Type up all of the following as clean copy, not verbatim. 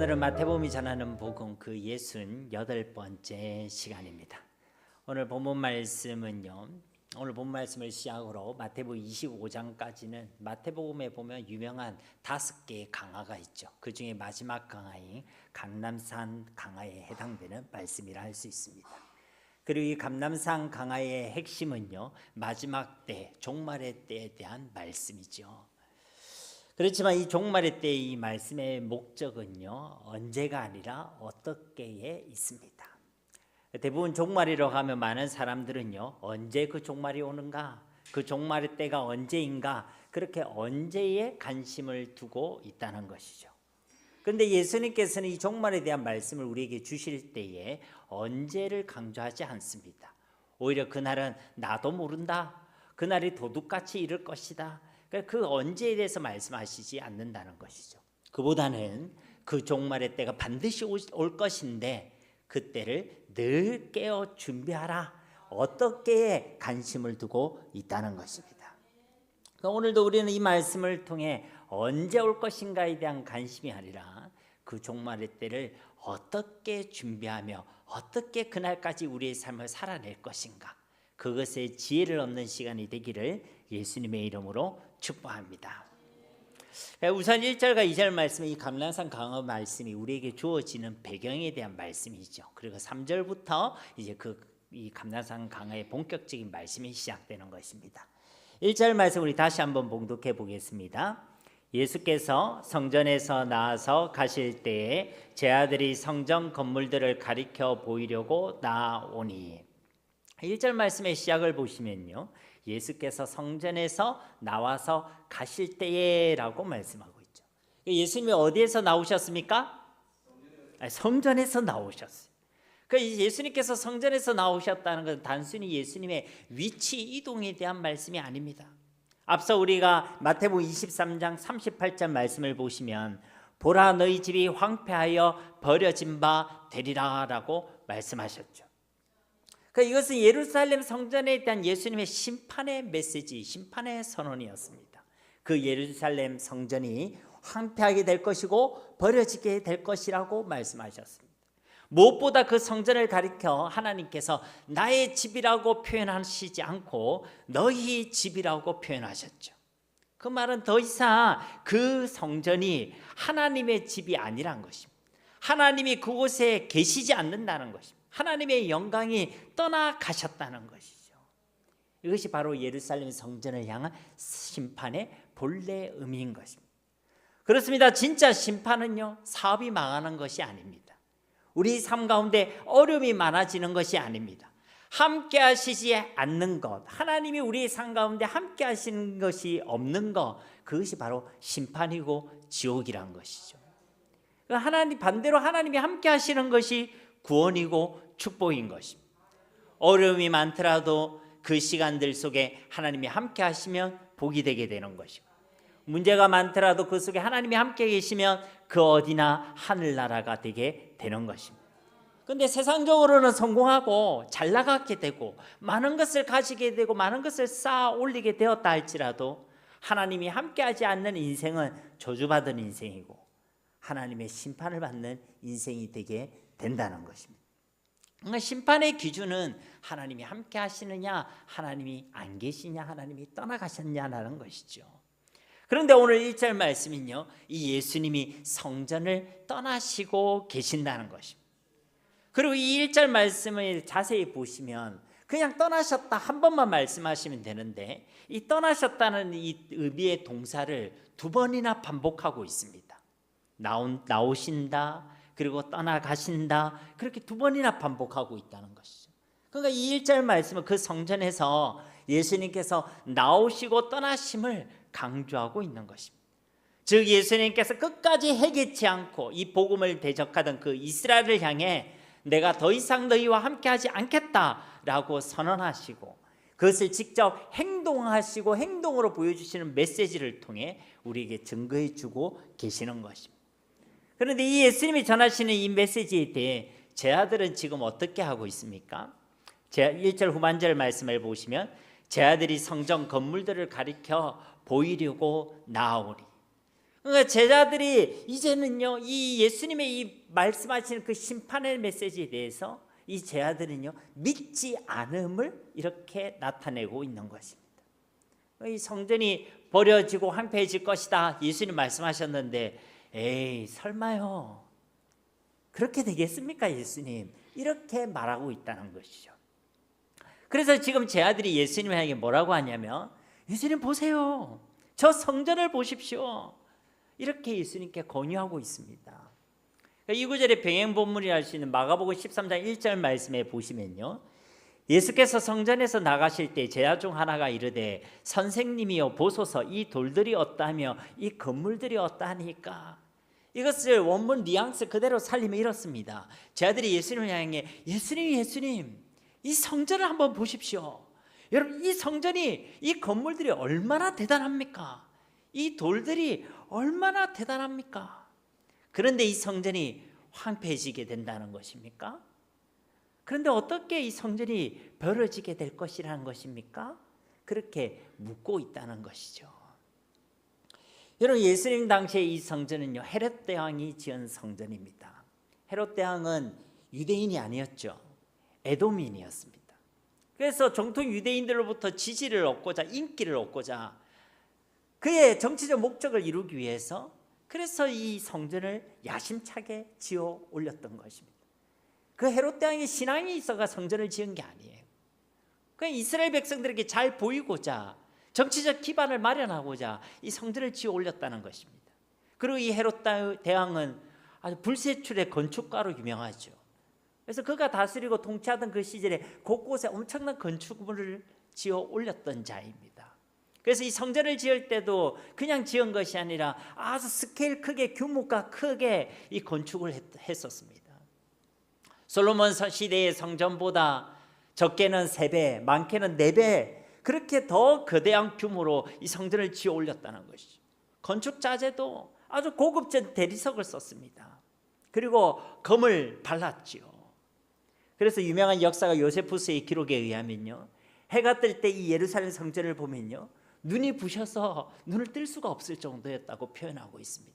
오늘은 마태복음이 전하는 복음 그 68번째 시간입니다. 오늘 본문 말씀은요. 오늘 본문 말씀을 시작으로 마태복음 25장까지는 마태복음에 보면 유명한 5개의 강화가 있죠. 그 중에 마지막 강화인 감람산 강화에 해당되는 말씀이라 할 수 있습니다. 그리고 이 감람산 강화의 핵심은요. 마지막 때, 종말의 때에 대한 말씀이죠. 그렇지만 이 종말의 때의 이 말씀의 목적은요. 언제가 아니라 어떻게에 있습니다. 대부분 종말이라고 하면 많은 사람들은요. 언제 그 종말이 오는가? 그 종말의 때가 언제인가? 그렇게 언제에 관심을 두고 있다는 것이죠. 그런데 예수님께서는 이 종말에 대한 말씀을 우리에게 주실 때에 언제를 강조하지 않습니다. 오히려 그날은 나도 모른다. 그날이 도둑같이 이를 것이다. 그 언제에 대해서 말씀하시지 않는다는 것이죠. 그보다는 그 종말의 때가 반드시 올 것인데 그때를 늘 깨어 준비하라. 어떻게 관심을 두고 있다는 것입니다. 오늘도 우리는 이 말씀을 통해 언제 올 것인가에 대한 관심이 아니라 그 종말의 때를 어떻게 준비하며 어떻게 그날까지 우리의 삶을 살아낼 것인가, 그것에 지혜를 얻는 시간이 되기를 예수님의 이름으로 축복합니다. 우선 1절과 2절 말씀은 이 감람산 강화 말씀이 우리에게 주어지는 배경에 대한 말씀이죠. 그리고 3절부터 이제 이 감람산 강화의 본격적인 말씀이 시작되는 것입니다. 1절 말씀 우리 다시 한번 봉독해 보겠습니다. 예수께서 성전에서 나와서 가실 때에 제 아들이 성전 건물들을 가리켜 보이려고 나오니. 1절 말씀의 시작을 보시면요. 예수께서 성전에서 나와서 가실 때에 라고 말씀하고 있죠. 예수님이 어디에서 나오셨습니까? 성전에서 나오셨어요. 예수님께서 성전에서 나오셨다는 것은 단순히 예수님의 위치 이동에 대한 말씀이 아닙니다. 앞서 우리가 마태복음 23장 38절 말씀을 보시면 보라 너희 집이 황폐하여 버려진 바 되리라 라고 말씀하셨죠. 이것은 예루살렘 성전에 대한 예수님의 심판의 메시지, 심판의 선언이었습니다. 그 예루살렘 성전이 황폐하게 될 것이고 버려지게 될 것이라고 말씀하셨습니다. 무엇보다 그 성전을 가리켜 하나님께서 나의 집이라고 표현하시지 않고 너희 집이라고 표현하셨죠. 그 말은 더 이상 그 성전이 하나님의 집이 아니란 것입니다. 하나님이 그곳에 계시지 않는다는 것입니다. 하나님의 영광이 떠나가셨다는 것이죠. 이것이 바로 예루살렘 성전을 향한 심판의 본래 의미인 것입니다. 그렇습니다. 진짜 심판은요, 사업이 망하는 것이 아닙니다. 우리 삶 가운데 어려움이 많아지는 것이 아닙니다. 함께 하시지 않는 것, 하나님이 우리 삶 가운데 함께 하시는 것이 없는 것, 그것이 바로 심판이고 지옥이란 것이죠. 하나님 반대로 하나님이 함께 하시는 것이 구원이고 축복인 것입니다. 어려움이 많더라도 그 시간들 속에 하나님이 함께 하시면 복이 되게 되는 것이고, 문제가 많더라도 그 속에 하나님이 함께 계시면 그 어디나 하늘나라가 되게 되는 것입니다. 그런데 세상적으로는 성공하고 잘 나가게 되고 많은 것을 가지게 되고 많은 것을 쌓아 올리게 되었다 할지라도 하나님이 함께하지 않는 인생은 저주받은 인생이고 하나님의 심판을 받는 인생이 되게 된다는 것입니다. 그러니까 심판의 기준은 하나님이 함께 하시느냐, 하나님이 안 계시냐, 하나님이 떠나가셨냐라는 것이죠. 그런데 오늘 1절 말씀은요, 이 예수님이 성전을 떠나시고 계신다는 것입니다. 그리고 이 1절 말씀을 자세히 보시면 그냥 떠나셨다 한 번만 말씀하시면 되는데 이 떠나셨다는 이 의미의 동사를 2번이나 반복하고 있습니다. 나오신다, 그리고 떠나가신다, 그렇게 2번이나 반복하고 있다는 것이죠. 그러니까 이 1절 말씀은 그 성전에서 예수님께서 나오시고 떠나심을 강조하고 있는 것입니다. 즉 예수님께서 끝까지 해개치 않고 이 복음을 대적하던 그 이스라엘을 향해 내가 더 이상 너희와 함께하지 않겠다라고 선언하시고 그것을 직접 행동하시고 행동으로 보여주시는 메시지를 통해 우리에게 증거해 주고 계시는 것입니다. 그런데 이 예수님이 전하시는 이 메시지에 대해 제 아들은 지금 어떻게 하고 있습니까? 1절 후반절 말씀을 보시면 제 아들이 성전 건물들을 가리켜 보이려고 나오리. 그러니까 제자들이 이제는요, 이 예수님의 이 말씀하시는 그 심판의 메시지에 대해서 이 제자들은요, 믿지 않음을 이렇게 나타내고 있는 것입니다. 이 성전이 버려지고 황폐해질 것이다, 예수님 말씀하셨는데, 에이 설마요, 그렇게 되겠습니까 예수님? 이렇게 말하고 있다는 것이죠. 그래서 지금 제자들이 예수님을 향해 뭐라고 하냐면, 예수님 보세요, 저 성전을 보십시오, 이렇게 예수님께 권유하고 있습니다. 이 구절의 병행본문이라 할 수 있는 마가복음 13장 1절 말씀에 보시면요, 예수께서 성전에서 나가실 때 제자 중 하나가 이르되 선생님이여 보소서, 이 돌들이 어떠하며 이 건물들이 어떠하니까. 이것을 원문 뉘앙스 그대로 살리면 이렇습니다. 제자들이 예수님을 향해, 예수님 이 성전을 한번 보십시오. 여러분, 이 성전이, 이 건물들이 얼마나 대단합니까? 이 돌들이 얼마나 대단합니까? 그런데 이 성전이 황폐해지게 된다는 것입니까? 그런데 어떻게 이 성전이 벌어지게 될 것이라는 것입니까? 그렇게 묻고 있다는 것이죠. 여러분, 예수님 당시에 이 성전은요, 헤롯 대왕이 지은 성전입니다. 헤롯 대왕은 유대인이 아니었죠. 에돔인이었습니다. 그래서 정통 유대인들로부터 지지를 얻고자, 인기를 얻고자, 그의 정치적 목적을 이루기 위해서, 그래서 이 성전을 야심차게 지어 올렸던 것입니다. 그 헤롯 대왕의 신앙이 있어가 성전을 지은 게 아니에요. 그 이스라엘 백성들에게 잘 보이고자, 정치적 기반을 마련하고자 이 성전을 지어 올렸다는 것입니다. 그리고 이 헤롯 대왕은 아주 불세출의 건축가로 유명하죠. 그래서 그가 다스리고 통치하던 그 시절에 곳곳에 엄청난 건축물을 지어 올렸던 자입니다. 그래서 이 성전을 지을 때도 그냥 지은 것이 아니라 아주 스케일 크게, 규모가 크게 이 건축을 했었습니다. 솔로몬 시대의 성전보다 적게는 3배, 많게는 4배, 그렇게 더 거대한 규모로 이 성전을 지어 올렸다는 것이죠. 건축 자재도 아주 고급진 대리석을 썼습니다. 그리고 금을 발랐지요. 그래서 유명한 역사가 요세푸스의 기록에 의하면요, 해가 뜰 때 이 예루살렘 성전을 보면요, 눈이 부셔서 눈을 뜰 수가 없을 정도였다고 표현하고 있습니다.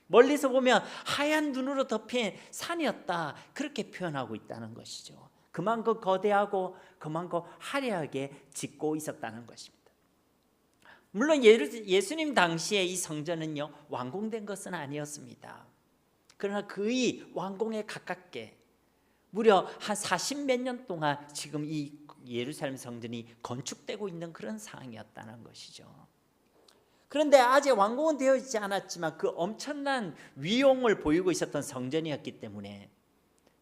멀리서 보면 하얀 눈으로 덮인 산이었다, 그렇게 표현하고 있다는 것이죠. 그만큼 거대하고 그만큼 화려하게 짓고 있었다는 것입니다. 물론 예수님 당시에 이 성전은요, 완공된 것은 아니었습니다. 그러나 거의 완공에 가깝게 무려 한 40몇 년 동안 지금 이 예루살렘 성전이 건축되고 있는 그런 상황이었다는 것이죠. 그런데 아직 완공은 되어 있지 않았지만 그 엄청난 위용을 보이고 있었던 성전이었기 때문에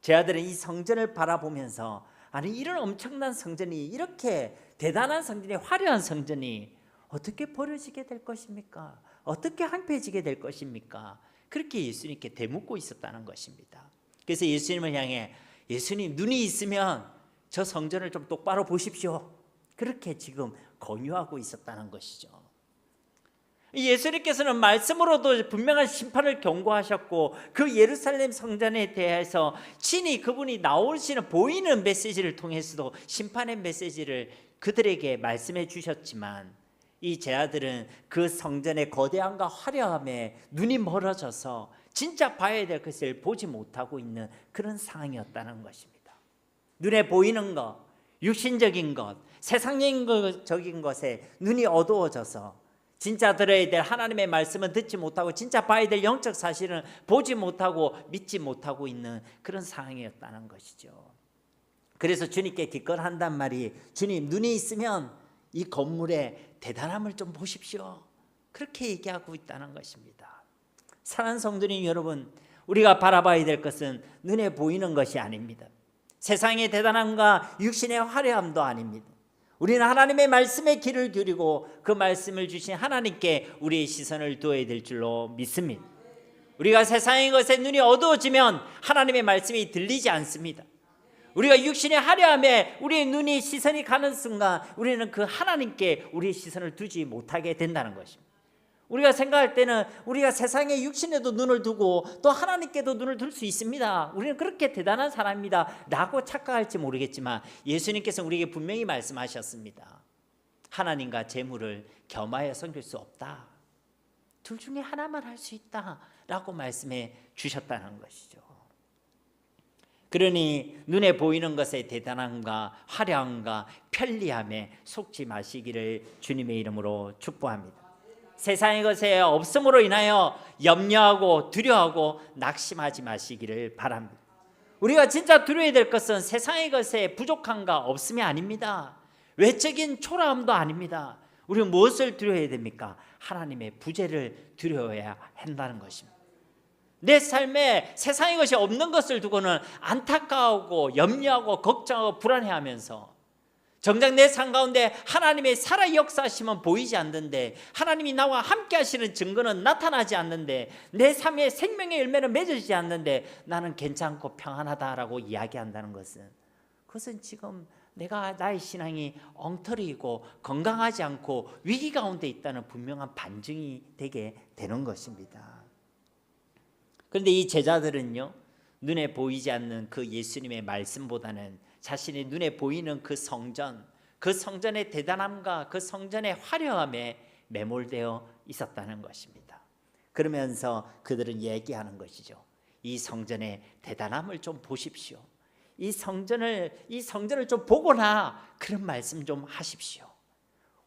제자들은 이 성전을 바라보면서, 아니 이런 엄청난 성전이, 이렇게 대단한 성전이, 화려한 성전이 어떻게 버려지게 될 것입니까? 어떻게 황폐해지게 될 것입니까? 그렇게 예수님께 되묻고 있었다는 것입니다. 그래서 예수님을 향해, 예수님 눈이 있으면 저 성전을 좀 똑바로 보십시오, 그렇게 지금 권유하고 있었다는 것이죠. 예수님께서는 말씀으로도 분명한 심판을 경고하셨고, 그 예루살렘 성전에 대해서 친히 그분이 나오시는 보이는 메시지를 통해서도 심판의 메시지를 그들에게 말씀해 주셨지만, 이 제자들은 그 성전의 거대함과 화려함에 눈이 멀어져서 진짜 봐야 될 것을 보지 못하고 있는 그런 상황이었다는 것입니다. 눈에 보이는 것, 육신적인 것, 세상적인 것에 눈이 어두워져서 진짜 들어야 될 하나님의 말씀은 듣지 못하고, 진짜 봐야 될 영적 사실은 보지 못하고 믿지 못하고 있는 그런 상황이었다는 것이죠. 그래서 주님께 기껏한단 말이, 주님 눈이 있으면 이 건물의 대단함을 좀 보십시오, 그렇게 얘기하고 있다는 것입니다. 사랑하는 성도님 여러분, 우리가 바라봐야 될 것은 눈에 보이는 것이 아닙니다. 세상의 대단함과 육신의 화려함도 아닙니다. 우리는 하나님의 말씀에 귀를 기울이고 그 말씀을 주신 하나님께 우리의 시선을 두어야 될 줄로 믿습니다. 우리가 세상의 것에 눈이 어두워지면 하나님의 말씀이 들리지 않습니다. 우리가 육신의 화려함에 우리의 눈이, 시선이 가는 순간 우리는 그 하나님께 우리의 시선을 두지 못하게 된다는 것입니다. 우리가 생각할 때는 우리가 세상의 육신에도 눈을 두고 또 하나님께도 눈을 둘 수 있습니다. 우리는 그렇게 대단한 사람입니다 라고 착각할지 모르겠지만, 예수님께서 우리에게 분명히 말씀하셨습니다. 하나님과 재물을 겸하여 섬길 수 없다. 둘 중에 하나만 할 수 있다라고 말씀해 주셨다는 것이죠. 그러니 눈에 보이는 것의 대단함과 화려함과 편리함에 속지 마시기를 주님의 이름으로 축복합니다. 세상의 것에 없음으로 인하여 염려하고 두려워하고 낙심하지 마시기를 바랍니다. 우리가 진짜 두려워야 될 것은 세상의 것에 부족함과 없음이 아닙니다. 외적인 초라함도 아닙니다. 우리는 무엇을 두려워해야 됩니까? 하나님의 부재를 두려워해야 한다는 것입니다. 내 삶에 세상의 것이 없는 것을 두고는 안타까워하고 염려하고 걱정하고 불안해하면서 정작 내 삶 가운데 하나님의 살아 역사하심은 보이지 않는데, 하나님이 나와 함께 하시는 증거는 나타나지 않는데, 내 삶의 생명의 열매는 맺어지지 않는데 나는 괜찮고 평안하다라고 이야기한다는 것은, 그것은 지금 내가 나의 신앙이 엉터리이고 건강하지 않고 위기 가운데 있다는 분명한 반증이 되게 되는 것입니다. 그런데 이 제자들은요, 눈에 보이지 않는 그 예수님의 말씀보다는 자신의 눈에 보이는 그 성전의 대단함과 그 성전의 화려함에 매몰되어 있었다는 것입니다. 그러면서 그들은 얘기하는 것이죠. 이 성전의 대단함을 좀 보십시오. 이 성전을 좀 보거나 그런 말씀 좀 하십시오.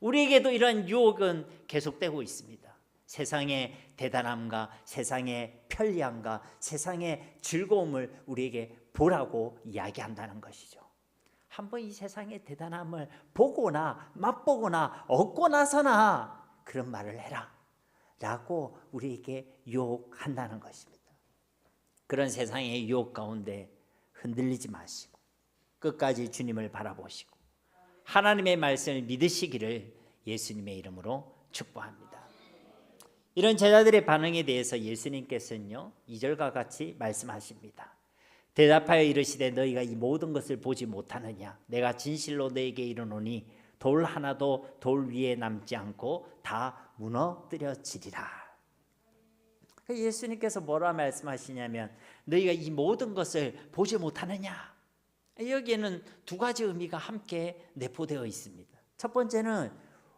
우리에게도 이런 유혹은 계속되고 있습니다. 세상의 대단함과 세상의 편리함과 세상의 즐거움을 우리에게 보라고 이야기한다는 것이죠. 한번 이 세상의 대단함을 보거나 맛보거나 얻고 나서나 그런 말을 해라 라고 우리에게 유혹한다는 것입니다. 그런 세상의 유혹 가운데 흔들리지 마시고 끝까지 주님을 바라보시고 하나님의 말씀을 믿으시기를 예수님의 이름으로 축복합니다. 이런 제자들의 반응에 대해서 예수님께서는요 2절과 같이 말씀하십니다. 대답하여 이르시되 너희가 이 모든 것을 보지 못하느냐? 내가 진실로 너희에게 이르노니 돌 하나도 돌 위에 남지 않고 다 무너뜨려지리라. 예수님께서 뭐라 말씀하시냐면 너희가 이 모든 것을 보지 못하느냐? 여기에는 두 가지 의미가 함께 내포되어 있습니다. 첫 번째는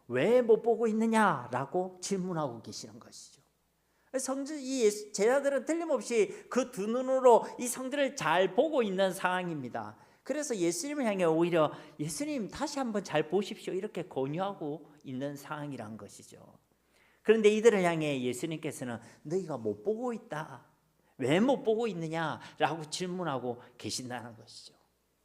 왜 못 보고 있느냐라고 질문하고 계시는 것이죠. 이 제자들은 틀림없이 그 두 눈으로 이 성전을 잘 보고 있는 상황입니다. 그래서 예수님을 향해 오히려 예수님 다시 한번 잘 보십시오 이렇게 권유하고 있는 상황이란 것이죠. 그런데 이들을 향해 예수님께서는 너희가 못 보고 있다. 왜 못 보고 있느냐라고 질문하고 계신다는 것이죠.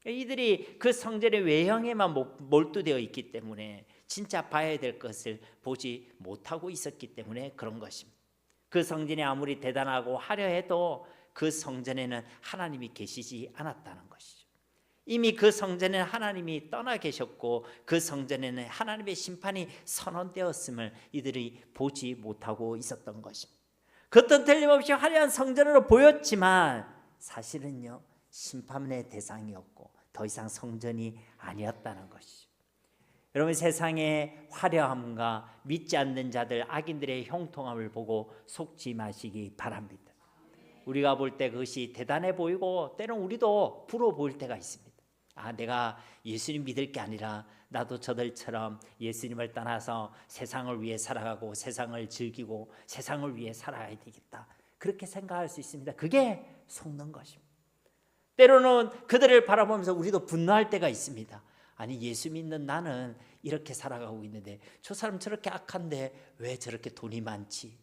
이들이 그 성전의 외형에만 몰두되어 있기 때문에 진짜 봐야 될 것을 보지 못하고 있었기 때문에 그런 것입니다. 그 성전이 아무리 대단하고 화려해도 그 성전에는 하나님이 계시지 않았다는 것이죠. 이미 그 성전에는 하나님이 떠나 계셨고 그 성전에는 하나님의 심판이 선언되었음을 이들이 보지 못하고 있었던 것입니다. 겉은 틀림없이 화려한 성전으로 보였지만 사실은요 심판의 대상이었고 더 이상 성전이 아니었다는 것이죠. 여러분 세상의 화려함과 믿지 않는 자들 악인들의 형통함을 보고 속지 마시기 바랍니다. 우리가 볼 때 그것이 대단해 보이고 때로는 우리도 부러워 보일 때가 있습니다. 내가 예수님 믿을 게 아니라 나도 저들처럼 예수님을 떠나서 세상을 위해 살아가고 세상을 즐기고 세상을 위해 살아야 되겠다. 그렇게 생각할 수 있습니다. 그게 속는 것입니다. 때로는 그들을 바라보면서 우리도 분노할 때가 있습니다. 아니 예수 믿는 나는 이렇게 살아가고 있는데 저 사람 저렇게 악한데 왜 저렇게 돈이 많지?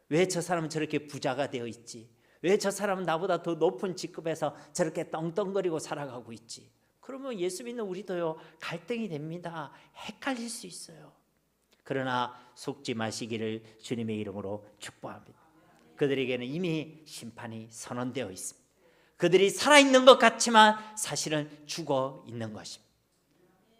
왜 저 사람은 저렇게 부자가 되어 있지? 왜 저 사람은 나보다 더 높은 직급에서 저렇게 떵떵거리고 살아가고 있지? 그러면 예수 믿는 우리도요 갈등이 됩니다. 헷갈릴 수 있어요. 그러나 속지 마시기를 주님의 이름으로 축복합니다. 그들에게는 이미 심판이 선언되어 있습니다. 그들이 살아있는 것 같지만 사실은 죽어 있는 것입니다.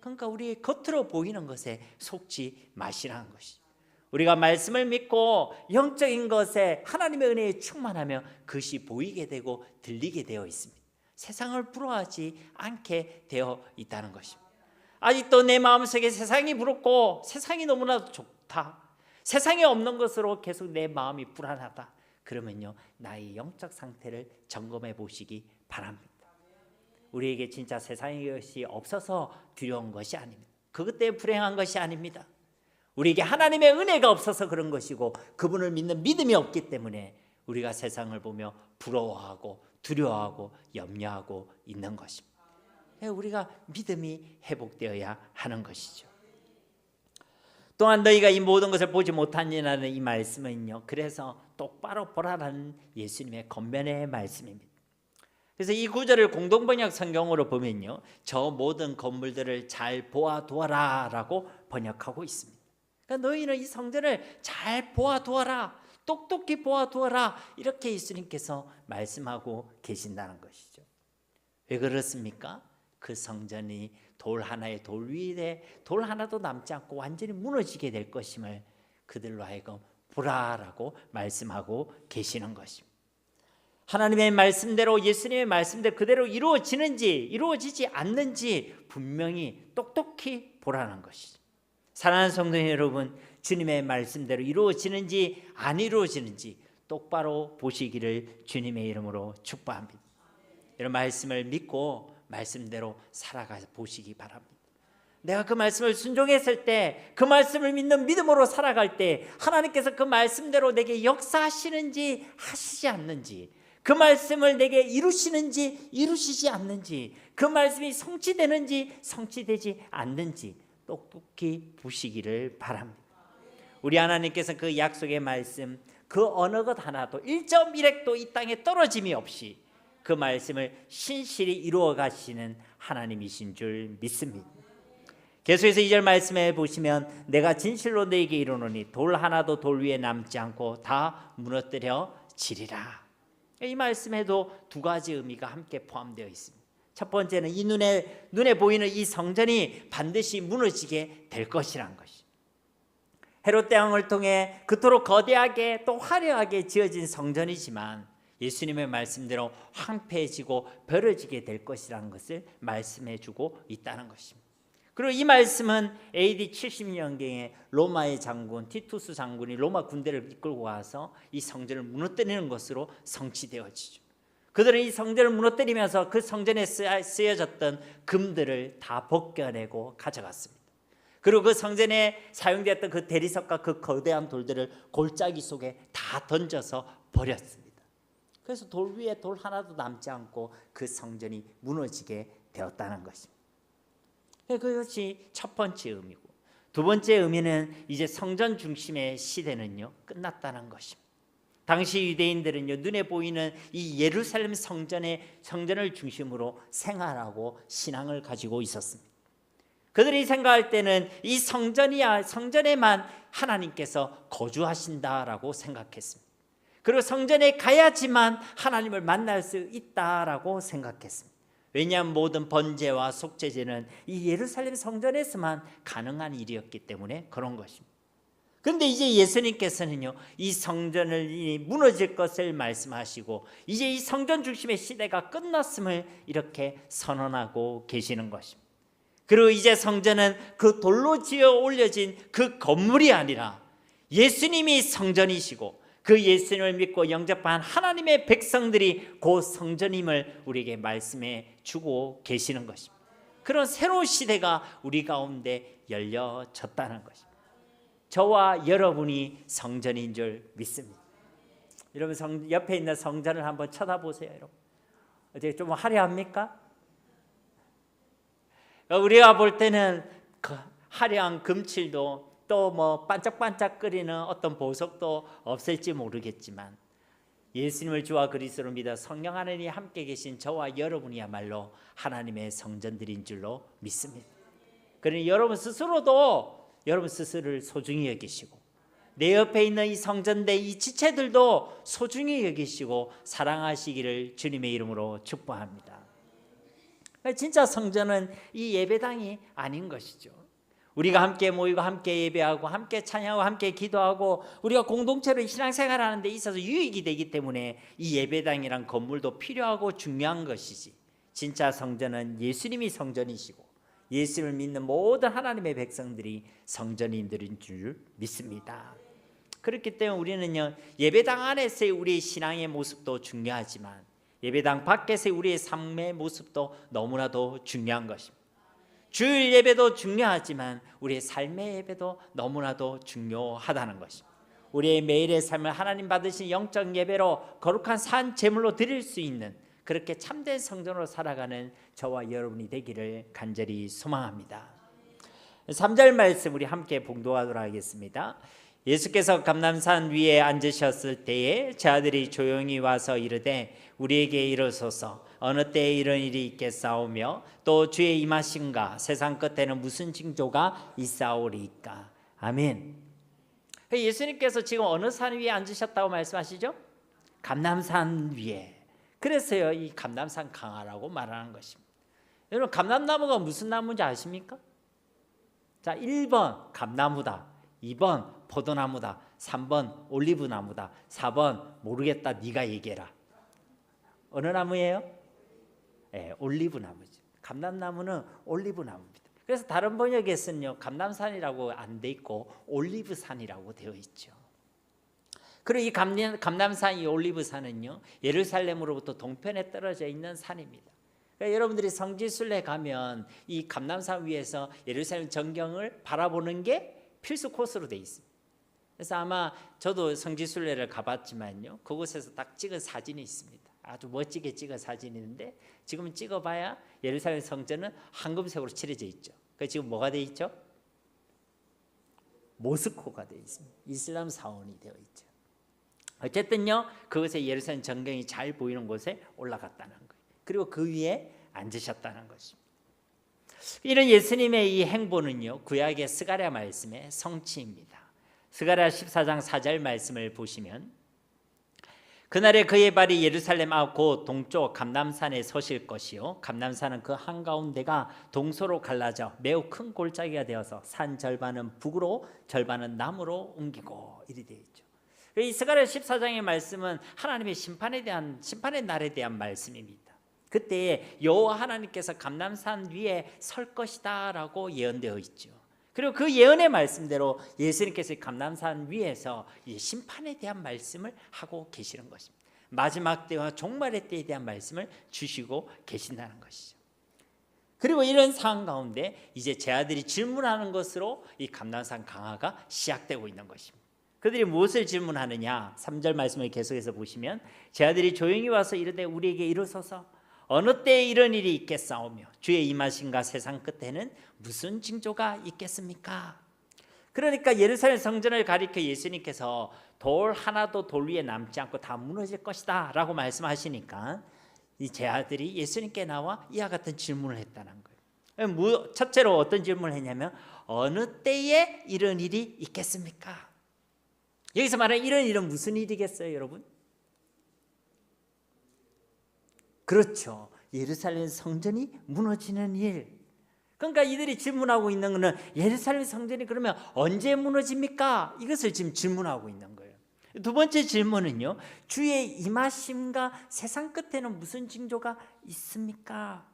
그러니까 우리 겉으로 보이는 것에 속지 마시라는 것이죠. 우리가 말씀을 믿고 영적인 것에 하나님의 은혜에 충만하며 그것이 보이게 되고 들리게 되어 있습니다. 세상을 부러워하지 않게 되어 있다는 것입니다. 아직도 내 마음속에 세상이 부럽고 세상이 너무나도 좋다. 세상에 없는 것으로 계속 내 마음이 불안하다. 그러면요 나의 영적 상태를 점검해 보시기 바랍니다. 우리에게 진짜 세상의 것이 없어서 두려운 것이 아닙니다. 그것 때문에 불행한 것이 아닙니다. 우리에게 하나님의 은혜가 없어서 그런 것이고 그분을 믿는 믿음이 없기 때문에 우리가 세상을 보며 부러워하고 두려워하고 염려하고 있는 것입니다. 우리가 믿음이 회복되어야 하는 것이죠. 또한 너희가 이 모든 것을 보지 못하니라는 이 말씀은요, 그래서 똑바로 보라라는 예수님의 권면의 말씀입니다. 그래서 이 구절을 공동번역 성경으로 보면요, 저 모든 건물들을 잘 보아두어라 라고 번역하고 있습니다. 그러니까 너희는 이 성전을 잘 보아두어라, 똑똑히 보아두어라, 이렇게 예수님께서 말씀하고 계신다는 것이죠. 왜 그렇습니까? 그 성전이 돌 하나의 돌 위에 돌 하나도 남지 않고 완전히 무너지게 될 것임을 그들로 하여금 보라라고 말씀하고 계시는 것입니다. 하나님의 말씀대로, 예수님의 말씀대로 그대로 이루어지는지 이루어지지 않는지 분명히 똑똑히 보라는 것이죠. 사랑하는 성도 여러분, 주님의 말씀대로 이루어지는지 안 이루어지는지 똑바로 보시기를 주님의 이름으로 축복합니다. 이런 말씀을 믿고 말씀대로 살아가서 보시기 바랍니다. 내가 그 말씀을 순종했을 때, 그 말씀을 믿는 믿음으로 살아갈 때 하나님께서 그 말씀대로 내게 역사하시는지 하시지 않는지, 그 말씀을 내게 이루시는지 이루시지 않는지, 그 말씀이 성취되는지 성취되지 않는지 똑똑히 보시기를 바랍니다. 우리 하나님께서 그 약속의 말씀, 그 어느 것 하나도 1.1획도 이 땅에 떨어짐이 없이 그 말씀을 신실히 이루어 가시는 하나님이신 줄 믿습니다. 계속해서 2절 말씀에 보시면 내가 진실로 너에게 이르노니 돌 하나도 돌 위에 남지 않고 다 무너뜨려지리라. 이 말씀에도 두 가지 의미가 함께 포함되어 있습니다. 첫 번째는 이 눈에 보이는 이 성전이 반드시 무너지게 될 것이란 것이. 헤롯 대왕을 통해 그토록 거대하게 또 화려하게 지어진 성전이지만 예수님의 말씀대로 황폐해지고 벌어지게 될 것이라는 것을 말씀해주고 있다는 것입니다. 그리고 이 말씀은 AD 70년경에 로마의 장군 티투스 장군이 로마 군대를 이끌고 와서 이 성전을 무너뜨리는 것으로 성취되어지죠. 그들은 이 성전을 무너뜨리면서 그 성전에 쓰여졌던 금들을 다 벗겨내고 가져갔습니다. 그리고 그 성전에 사용되었던 그 대리석과 그 거대한 돌들을 골짜기 속에 다 던져서 버렸습니다. 그래서 돌 위에 돌 하나도 남지 않고 그 성전이 무너지게 되었다는 것입니다. 그것이 첫 번째 의미고, 두 번째 의미는 이제 성전 중심의 시대는요 끝났다는 것입니다. 당시 유대인들은요 눈에 보이는 이 예루살렘 성전을 중심으로 생활하고 신앙을 가지고 있었습니다. 그들이 생각할 때는 이 성전에만 하나님께서 거주하신다라고 생각했습니다. 그리고 성전에 가야지만 하나님을 만날 수 있다라고 생각했습니다. 왜냐하면 모든 번제와 속죄제는 이 예루살렘 성전에서만 가능한 일이었기 때문에 그런 것입니다. 그런데 이제 예수님께서는요 이 성전을 무너질 것을 말씀하시고 이제 이 성전 중심의 시대가 끝났음을 이렇게 선언하고 계시는 것입니다. 그리고 이제 성전은 그 돌로 지어 올려진 그 건물이 아니라 예수님이 성전이시고 그 예수님을 믿고 영접한 하나님의 백성들이 그 성전임을 우리에게 말씀해 주고 계시는 것입니다. 그런 새로운 시대가 우리 가운데 열려졌다는 것입니다. 저와 여러분이 성전인 줄 믿습니다. 여러분 옆에 있는 성전을 한번 쳐다보세요. 여러분 어떻게 좀 화려합니까? 우리가 볼 때는 그 화려한 금칠도 또 뭐 반짝반짝거리는 어떤 보석도 없을지 모르겠지만 예수님을 주와 그리스도로 믿어 성령 하나님이 함께 계신 저와 여러분이야말로 하나님의 성전들인 줄로 믿습니다. 그러니 여러분 스스로도 여러분 스스로를 소중히 여기시고 내 옆에 있는 이 성전대 이 지체들도 소중히 여기시고 사랑하시기를 주님의 이름으로 축복합니다. 진짜 성전은 이 예배당이 아닌 것이죠. 우리가 함께 모이고 함께 예배하고 함께 찬양하고 함께 기도하고 우리가 공동체로 신앙생활을 하는 데 있어서 유익이 되기 때문에 이 예배당이란 건물도 필요하고 중요한 것이지, 진짜 성전은 예수님이 성전이시고 예수님을 믿는 모든 하나님의 백성들이 성전인들인 줄 믿습니다. 그렇기 때문에 우리는요 예배당 안에서의 우리의 신앙의 모습도 중요하지만 예배당 밖에서의 우리의 삶의 모습도 너무나도 중요한 것입니다. 주일 예배도 중요하지만 우리의 삶의 예배도 너무나도 중요하다는 것입니다. 우리의 매일의 삶을 하나님 받으신 영적 예배로 거룩한 산 제물로 드릴 수 있는 그렇게 참된 성전으로 살아가는 저와 여러분이 되기를 간절히 소망합니다. 3절 말씀 우리 함께 봉독하도록 하겠습니다. 예수께서 감람산 위에 앉으셨을 때에 제 아들이 조용히 와서 이르되 우리에게 이르소서 어느 때에 이런 일이 있겠사오며 또 주의 임하심과 세상 끝에는 무슨 징조가 있사오리이까. 아멘. 예수님께서 지금 어느 산 위에 앉으셨다고 말씀하시죠? 감람산 위에. 그래서요 이 감람산 강화라고 말하는 것입니다. 여러분 감람나무가 무슨 나무인지 아십니까? 자, 1번 감나무다, 2번 포도나무다, 3번 올리브나무다, 4번 모르겠다 네가 얘기해라. 어느 나무예요? 네, 올리브나무죠. 감람나무는 올리브나무입니다. 그래서 다른 번역에서는요 감람산이라고 안 돼 있고 올리브산이라고 되어 있죠. 그리고 이 감람산, 이 올리브산은요 예루살렘으로부터 동편에 떨어져 있는 산입니다. 그러니까 여러분들이 성지순례 가면 이 감람산 위에서 예루살렘 전경을 바라보는 게 필수 코스로 돼 있습니다. 그래서 아마 저도 성지순례를 가봤지만요 그곳에서 딱 찍은 사진이 있습니다. 아주 멋지게 찍은 사진이 있는데 지금 찍어봐야 예루살렘 성전은 황금색으로 칠해져 있죠. 그 지금 뭐가 돼 있죠? 모스코가 돼 있습니다. 이슬람 사원이 되어 있죠. 어쨌든요 그곳에 예루살렘 전경이 잘 보이는 곳에 올라갔다는 거예요. 그리고 그 위에 앉으셨다는 것입니다. 이런 예수님의 이 행보는요 구약의 스가랴 말씀의 성취입니다. 스가랴 14장 4절 말씀을 보시면 그날에 그의 발이 예루살렘 앞 곧 동쪽 감람산에 서실 것이요 감람산은 그 한가운데가 동서로 갈라져 매우 큰 골짜기가 되어서 산 절반은 북으로 절반은 남으로 옮기고 이리 되어 있죠. 이 스가랴 14장의 말씀은 하나님의 심판의 날에 대한 말씀입니다. 그때 여호와 하나님께서 감람산 위에 설 것이다라고 예언되어 있죠. 그리고 그 예언의 말씀대로 예수님께서 감람산 위에서 심판에 대한 말씀을 하고 계시는 것입니다. 마지막 때와 종말의 때에 대한 말씀을 주시고 계신다는 것이죠. 그리고 이런 상황 가운데 이제 제 아들이 질문하는 것으로 이 감람산 강화가 시작되고 있는 것입니다. 그들이 무엇을 질문하느냐? 3절 말씀을 계속해서 보시면 제 아들이 조용히 와서 이르되 우리에게 이르소서 어느 때에 이런 일이 있겠사오며 주의 임하심과 세상 끝에는 무슨 징조가 있겠습니까? 그러니까 예루살렘 성전을 가리켜 예수님께서 돌 하나도 돌 위에 남지 않고 다 무너질 것이다 라고 말씀하시니까 이 제 아들이 예수님께 나와 이와 같은 질문을 했다는 거예요. 첫째로 어떤 질문을 했냐면 어느 때에 이런 일이 있겠습니까? 여기서 말하는 이런 일은 무슨 일이겠어요, 여러분? 그렇죠. 예루살렘 성전이 무너지는 일. 그러니까 이들이 질문하고 있는 것은 예루살렘 성전이 그러면 언제 무너집니까? 이것을 지금 질문하고 있는 거예요. 두 번째 질문은요. 주의 임하심과 세상 끝에는 무슨 징조가 있습니까?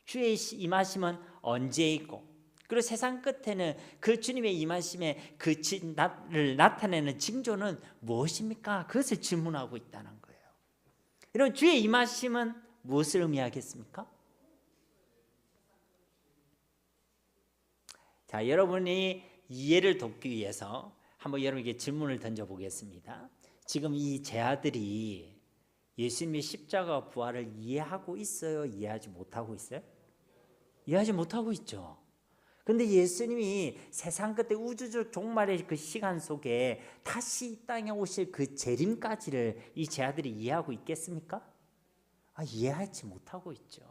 주의 임하심은 언제이고 그리고 세상 끝에는 그 주님의 임하심의 그 나를 나타내는 징조는 무엇입니까? 그것을 질문하고 있다는 거예요. 이런 주의 임하심은 무엇을 의미하겠습니까? 자, 여러분이 이해를 돕기 위해서 한번 여러분에게 질문을 던져보겠습니다. 지금 이 제 아들이 예수님의 십자가 부활을 이해하고 있어요? 이해하지 못하고 있어요? 이해하지 못하고 있죠. 그런데 예수님이 세상 끝에 우주적 종말의 그 시간 속에 다시 이 땅에 오실 그 재림까지를 이 제 아들이 이해하고 있겠습니까? 이해하지 못하고 있죠.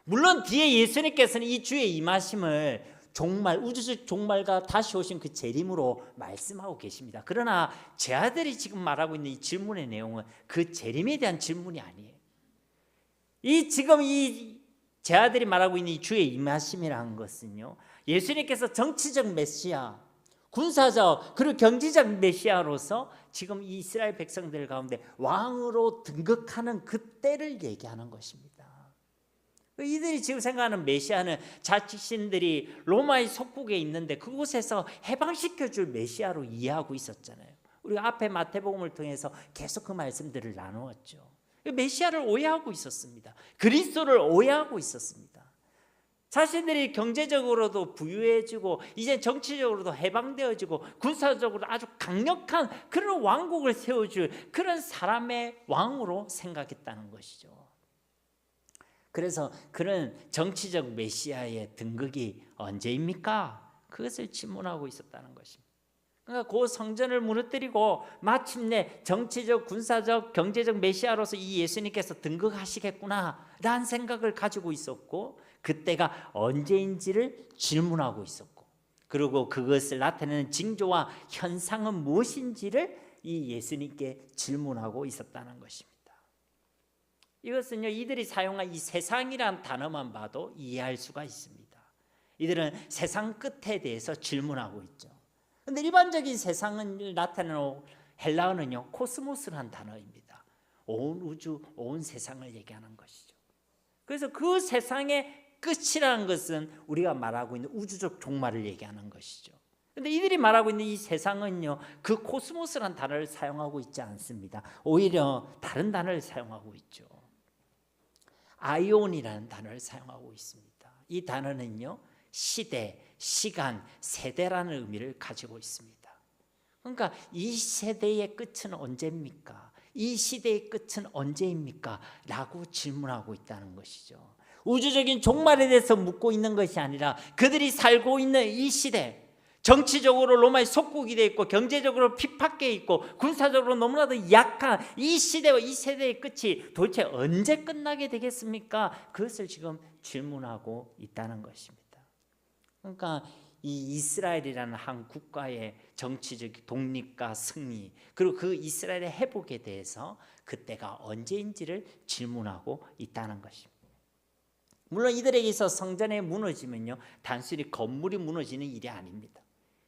물론 뒤에 예수님께서는 이 주의 임하심을 종말, 우주적 종말과 다시 오신 그 재림으로 말씀하고 계십니다. 그러나 제 아들이 지금 말하고 있는 이 질문의 내용은 그 재림에 대한 질문이 아니에요. 지금 제 아들이 말하고 있는 이 주의 임하심이라는 것은요, 예수님께서 정치적 메시아, 군사적 그리고 경제적 메시아로서 지금 이 이스라엘 백성들 가운데 왕으로 등극하는 그때를 얘기하는 것입니다. 이들이 지금 생각하는 메시아는 자신들이 로마의 속국에 있는데 그곳에서 해방시켜줄 메시아로 이해하고 있었잖아요. 우리가 앞에 마태복음을 통해서 계속 그 말씀들을 나누었죠. 메시아를 오해하고 있었습니다. 그리스도를 오해하고 있었습니다. 자신들이 경제적으로도 부유해지고 이제 정치적으로도 해방되어지고 군사적으로 아주 강력한 그런 왕국을 세워줄 그런 사람의 왕으로 생각했다는 것이죠. 그래서 그런 정치적 메시아의 등극이 언제입니까? 그것을 질문하고 있었다는 것입니다. 그러니까 그 성전을 무너뜨리고 마침내 정치적, 군사적, 경제적 메시아로서 이 예수님께서 등극하시겠구나라는 생각을 가지고 있었고, 그때가 언제인지를 질문하고 있었고, 그리고 그것을 나타내는 징조와 현상은 무엇인지를 이 예수님께 질문하고 있었다는 것입니다. 이것은요, 이들이 사용한 이 세상이란 단어만 봐도 이해할 수가 있습니다. 이들은 세상 끝에 대해서 질문하고 있죠. 그런데 일반적인 세상을 나타내는 헬라어는요, 코스모스란 단어입니다. 온 우주, 온 세상을 얘기하는 것이죠. 그래서 그 세상의 끝이라는 것은 우리가 말하고 있는 우주적 종말을 얘기하는 것이죠. 그런데 이들이 말하고 있는 이 세상은요, 그 코스모스란 단어를 사용하고 있지 않습니다. 오히려 다른 단어를 사용하고 있죠. 아이온이라는 단어를 사용하고 있습니다. 이 단어는요, 시대, 시간, 세대라는 의미를 가지고 있습니다. 그러니까 이 세대의 끝은 언제입니까? 이 시대의 끝은 언제입니까? 라고 질문하고 있다는 것이죠. 우주적인 종말에 대해서 묻고 있는 것이 아니라 그들이 살고 있는 이 시대, 정치적으로 로마의 속국이 되어 있고 경제적으로 핍박해 있고 군사적으로 너무나도 약한 이 시대와 이 세대의 끝이 도대체 언제 끝나게 되겠습니까? 그것을 지금 질문하고 있다는 것입니다. 그러니까 이 이스라엘이라는 한 국가의 정치적 독립과 승리, 그리고 그 이스라엘의 회복에 대해서 그때가 언제인지를 질문하고 있다는 것입니다. 물론 이들에게 있어 성전의 무너지면요, 단순히 건물이 무너지는 일이 아닙니다.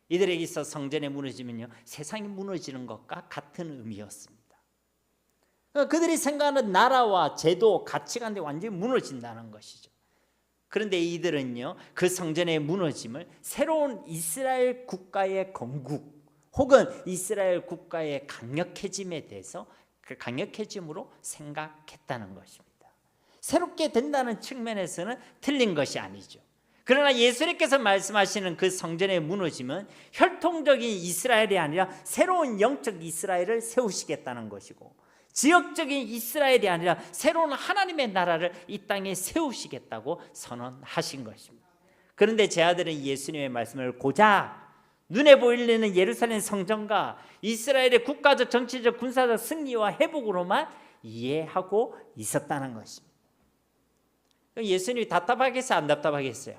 이들에게 있어 성전이 무너지면요, 세상이 무너지는 것과 같은 의미였습니다. 그들이 생각하는 나라와 제도, 가치관이 완전히 무너진다는 것이죠. 그런데 이들은요, 그 성전의 무너짐을 새로운 이스라엘 국가의 건국 혹은 이스라엘 국가의 강력해짐에 대해서 그 강력해짐으로 생각했다는 것입니다. 새롭게 된다는 측면에서는 틀린 것이 아니죠. 그러나 예수님께서 말씀하시는 그 성전의 무너짐은 혈통적인 이스라엘이 아니라 새로운 영적 이스라엘을 세우시겠다는 것이고, 지역적인 이스라엘이 아니라 새로운 하나님의 나라를 이 땅에 세우시겠다고 선언하신 것입니다. 그런데 제 아들은 예수님의 말씀을 고작 눈에 보이는 예루살렘 성전과 이스라엘의 국가적, 정치적, 군사적 승리와 회복으로만 이해하고 있었다는 것입니다. 예수님이 답답하겠어요? 안 답답하겠어요?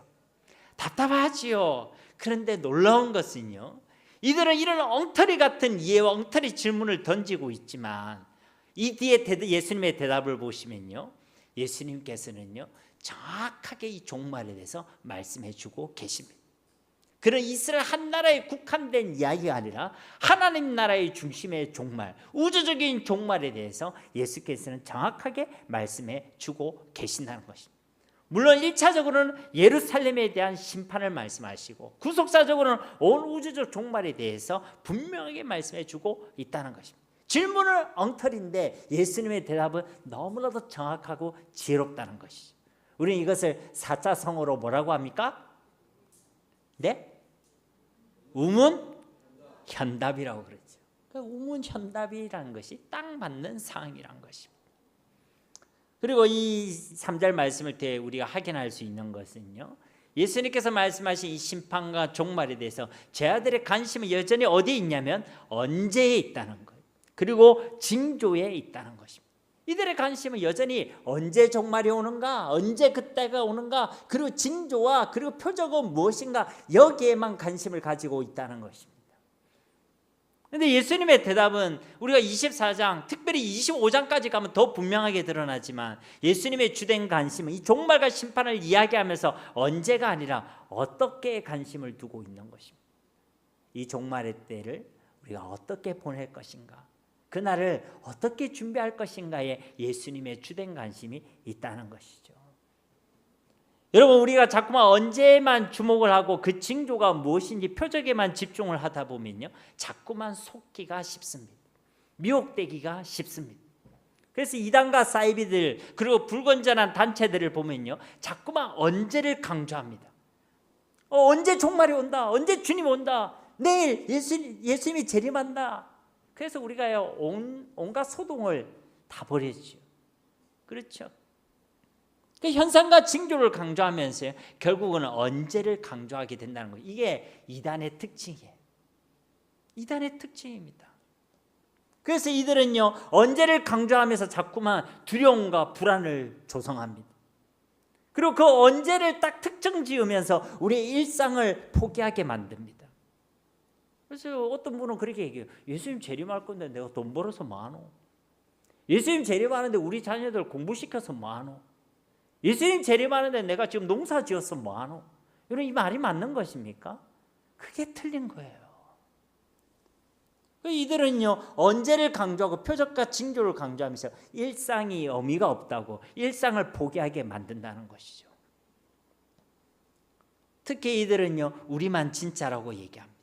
답답하지요. 그런데 놀라운 것은요, 이들은 이런 엉터리 같은 이해와 엉터리 질문을 던지고 있지만 이 뒤에 예수님의 대답을 보시면요, 예수님께서는요 정확하게 이 종말에 대해서 말씀해 주고 계십니다. 그런 이스라엘 한 나라에 국한된 이야기가 아니라 하나님 나라의 중심의 종말, 우주적인 종말에 대해서 예수께서는 정확하게 말씀해 주고 계신다는 것입니다. 물론 1차적으로는 예루살렘에 대한 심판을 말씀하시고 구속사적으로는 온 우주적 종말에 대해서 분명하게 말씀해 주고 있다는 것입니다. 질문은 엉터리인데 예수님의 대답은 너무나도 정확하고 지혜롭다는 것이죠. 우리는 이것을 4차 성어로 뭐라고 합니까? 네? 우문현답이라고 그랬죠. 그러니까 우문현답이라는 것이 딱 맞는 상황이라는 것입니다. 그리고 이 3절 말씀을 통해 우리가 확인할 수 있는 것은요, 예수님께서 말씀하신 이 심판과 종말에 대해서 제 아들의 관심은 여전히 어디에 있냐면 언제에 있다는 거예요. 그리고 징조에 있다는 것입니다. 이들의 관심은 여전히 언제 종말이 오는가, 언제 그때가 오는가, 그리고 징조와 그리고 표적은 무엇인가, 여기에만 관심을 가지고 있다는 것입니다. 그런데 예수님의 대답은 우리가 24장, 특별히 25장까지 가면 더 분명하게 드러나지만 예수님의 주된 관심은 이 종말과 심판을 이야기하면서 언제가 아니라 어떻게 관심을 두고 있는 것입니다. 이 종말의 때를 우리가 어떻게 보낼 것인가, 그날을 어떻게 준비할 것인가에 예수님의 주된 관심이 있다는 것이죠. 여러분, 우리가 자꾸만 언제만 주목을 하고 그 징조가 무엇인지 표적에만 집중을 하다 보면요, 자꾸만 속기가 쉽습니다. 미혹되기가 쉽습니다. 그래서 이단과 사이비들 그리고 불건전한 단체들을 보면요, 자꾸만 언제를 강조합니다. 언제 종말이 온다, 언제 주님 온다, 내일 예수님이 재림한다. 그래서 우리가 온갖 소동을 다 벌이죠. 그렇죠? 그 현상과 징조를 강조하면서 결국은 언제를 강조하게 된다는 거예요. 이게 이단의 특징이에요. 이단의 특징입니다. 그래서 이들은요, 언제를 강조하면서 자꾸만 두려움과 불안을 조성합니다. 그리고 그 언제를 딱 특정 지으면서 우리의 일상을 포기하게 만듭니다. 그래서 어떤 분은 그렇게 얘기해요. 예수님 재림할 건데 내가 돈 벌어서 뭐하노? 예수님 재림하는데 우리 자녀들 공부시켜서 뭐하노? 예수님 재림하는데 내가 지금 농사 지어서 뭐하노? 여러분, 이 말이 맞는 것입니까? 그게 틀린 거예요. 이들은요, 언제를 강조하고 표적과 징조를 강조하면서 일상이 의미가 없다고, 일상을 포기하게 만든다는 것이죠. 특히 이들은요, 우리만 진짜라고 얘기합니다.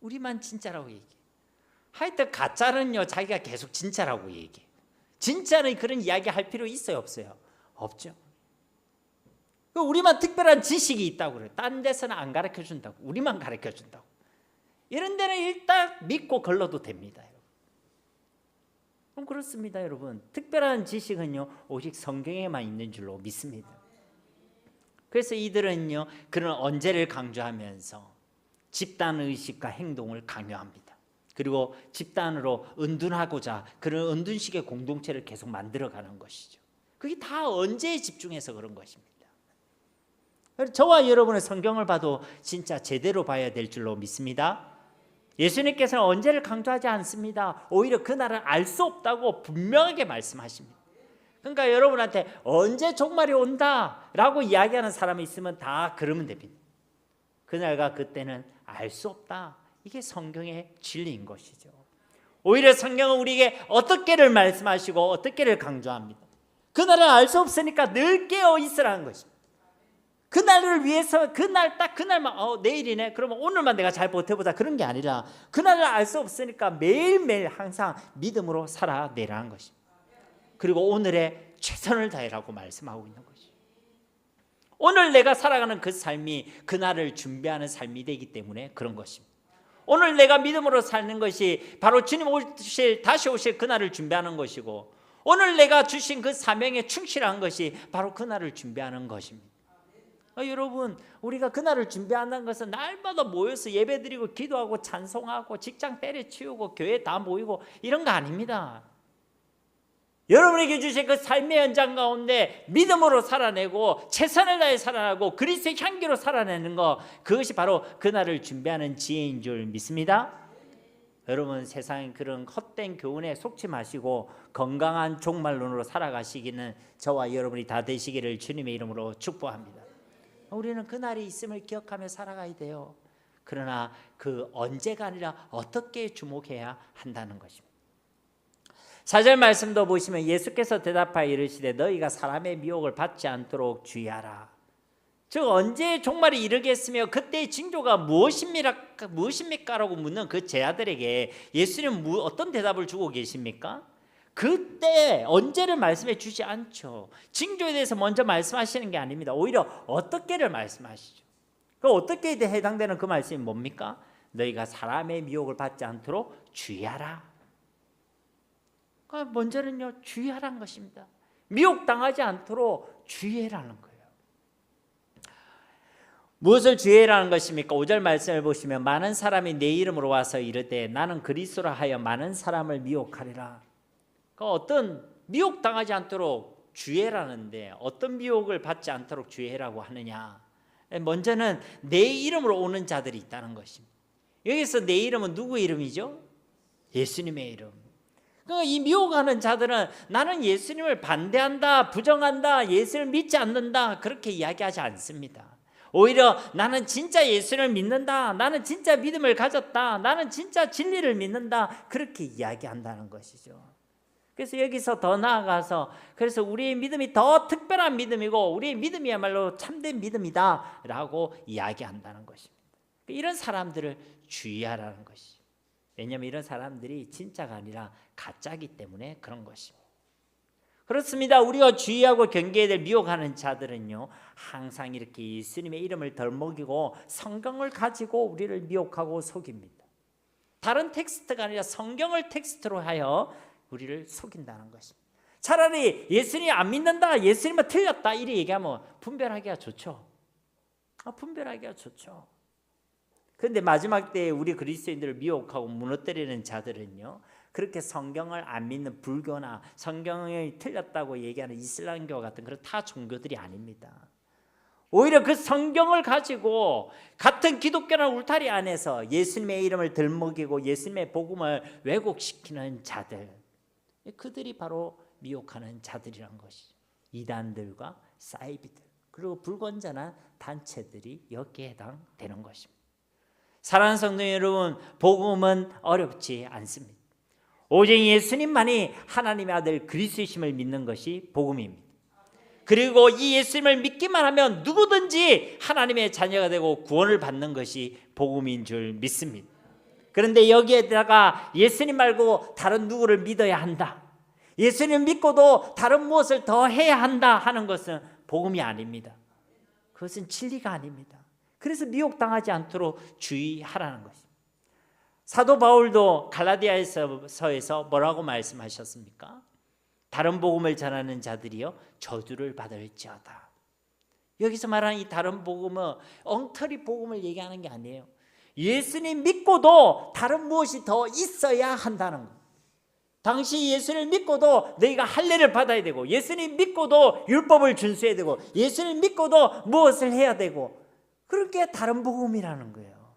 우리만 진짜라고 얘기해요. 하여튼 가짜는요, 자기가 계속 진짜라고 얘기해요. 진짜는 그런 이야기 할 필요 있어요, 없어요? 없죠. 우리만 특별한 지식이 있다고 그래요. 딴 데서는 안 가르쳐 준다고, 우리만 가르쳐 준다고. 이런 데는 일단 믿고 걸러도 됩니다. 그럼 그렇습니다, 여러분. 특별한 지식은요, 오직 성경에만 있는 줄로 믿습니다. 그래서 이들은요, 그런 언제를 강조하면서 집단의식과 행동을 강요합니다. 그리고 집단으로 은둔하고자 그런 은둔식의 공동체를 계속 만들어가는 것이죠. 그게 다 언제에 집중해서 그런 것입니다. 저와 여러분의 성경을 봐도 진짜 제대로 봐야 될 줄로 믿습니다. 예수님께서는 언제를 강조하지 않습니다. 오히려 그날은 알 수 없다고 분명하게 말씀하십니다. 그러니까 여러분한테 언제 종말이 온다라고 이야기하는 사람이 있으면 다 그러면 됩니다. 그날과 그때는 알 수 없다. 이게 성경의 진리인 것이죠. 오히려 성경은 우리에게 어떻게를 말씀하시고 어떻게를 강조합니다. 그날은 알 수 없으니까 늘 깨어 있으라는 것입니다. 그날을 위해서 그날만 내일이네, 그러면 오늘만 내가 잘 버텨보자, 그런 게 아니라 그날을 알 수 없으니까 매일매일 항상 믿음으로 살아내라는 것입니다. 그리고 오늘의 최선을 다해라고 말씀하고 있는 것이죠. 오늘 내가 살아가는 그 삶이 그날을 준비하는 삶이 되기 때문에 그런 것입니다. 오늘 내가 믿음으로 사는 것이 바로 주님 다시 오실 그날을 준비하는 것이고, 오늘 내가 주신 그 사명에 충실한 것이 바로 그날을 준비하는 것입니다. 여러분, 우리가 그날을 준비한다는 것은 날마다 모여서 예배드리고 기도하고 찬송하고 직장 때려치우고 교회 다 모이고 이런 거 아닙니다. 여러분에게 주신 그 삶의 현장 가운데 믿음으로 살아내고 최선을 다해 살아나고 그리스도의 향기로 살아내는 것, 그것이 바로 그날을 준비하는 지혜인 줄 믿습니다. 여러분, 세상의 그런 헛된 교훈에 속지 마시고 건강한 종말론으로 살아가시기는 저와 여러분이 다 되시기를 주님의 이름으로 축복합니다. 우리는 그날이 있음을 기억하며 살아가야 돼요. 그러나 그 언제가 아니라 어떻게 주목해야 한다는 것입니다. 4절 말씀도 보시면 예수께서 대답하여 이르시되 너희가 사람의 미혹을 받지 않도록 주의하라. 즉 언제 종말이 이르겠으며 그때의 징조가 무엇입니까? 라고 묻는 그 제자들에게 예수님은 어떤 대답을 주고 계십니까? 그때 언제를 말씀해 주지 않죠. 징조에 대해서 먼저 말씀하시는 게 아닙니다. 오히려 어떻게를 말씀하시죠. 그 어떻게에 해당되는 그 말씀이 뭡니까? 너희가 사람의 미혹을 받지 않도록 주의하라. 그러니까 먼저는요, 주의하라는 것입니다. 미혹당하지 않도록 주의하라는 거예요. 무엇을 주의하라는 것입니까? 5절 말씀을 보시면 많은 사람이 내 이름으로 와서 이르되 나는 그리스도라 하여 많은 사람을 미혹하리라. 어떤 미혹당하지 않도록 주의라는데 어떤 미혹을 받지 않도록 주의라고 하느냐? 먼저는 내 이름으로 오는 자들이 있다는 것입니다. 여기서 내 이름은 누구 이름이죠? 예수님의 이름. 그러니까 이 미혹하는 자들은 나는 예수님을 반대한다, 부정한다, 예수를 믿지 않는다, 그렇게 이야기하지 않습니다. 오히려 나는 진짜 예수를 믿는다, 나는 진짜 믿음을 가졌다, 나는 진짜 진리를 믿는다, 그렇게 이야기한다는 것이죠. 그래서 여기서 더 나아가서 그래서 우리의 믿음이 더 특별한 믿음이고 우리의 믿음이야말로 참된 믿음이다 라고 이야기한다는 것입니다. 이런 사람들을 주의하라는 것이죠. 왜냐하면 이런 사람들이 진짜가 아니라 가짜이기 때문에 그런 것입니다. 그렇습니다. 우리가 주의하고 경계해야 될 미혹하는 자들은요, 항상 이렇게 예수님의 이름을 덜먹이고 성경을 가지고 우리를 미혹하고 속입니다. 다른 텍스트가 아니라 성경을 텍스트로 하여 우리를 속인다는 것입니다. 차라리 예수님 안 믿는다, 예수님은 틀렸다 이렇게 얘기하면 분별하기가 좋죠. 분별하기가 좋죠. 그런데 마지막 때에 우리 그리스도인들을 미혹하고 무너뜨리는 자들은요, 그렇게 성경을 안 믿는 불교나 성경이 틀렸다고 얘기하는 이슬람교 같은 그런 타 종교들이 아닙니다. 오히려 그 성경을 가지고 같은 기독교나 울타리 안에서 예수님의 이름을 들먹이고 예수님의 복음을 왜곡시키는 자들, 그들이 바로 미혹하는 자들이란 것이죠. 이단들과 사이비들, 그리고 불건전한 단체들이 여기에 해당되는 것입니다. 사랑하는 성도 여러분, 복음은 어렵지 않습니다. 오직 예수님만이 하나님의 아들 그리스도이심을 믿는 것이 복음입니다. 그리고 이 예수님을 믿기만 하면 누구든지 하나님의 자녀가 되고 구원을 받는 것이 복음인 줄 믿습니다. 그런데 여기에다가 예수님 말고 다른 누구를 믿어야 한다, 예수님 믿고도 다른 무엇을 더 해야 한다 하는 것은 복음이 아닙니다. 그것은 진리가 아닙니다. 그래서 미혹당하지 않도록 주의하라는 것입니다. 사도 바울도 갈라디아서에서 뭐라고 말씀하셨습니까? 다른 복음을 전하는 자들이여 저주를 받을지어다. 여기서 말하는 이 다른 복음은 엉터리 복음을 얘기하는 게 아니에요. 예수님 믿고도 다른 무엇이 더 있어야 한다는 것. 당시 예수를 믿고도 너희가 할례를 받아야 되고, 예수님 믿고도 율법을 준수해야 되고, 예수님 믿고도 무엇을 해야 되고, 그렇게 다른 복음이라는 거예요.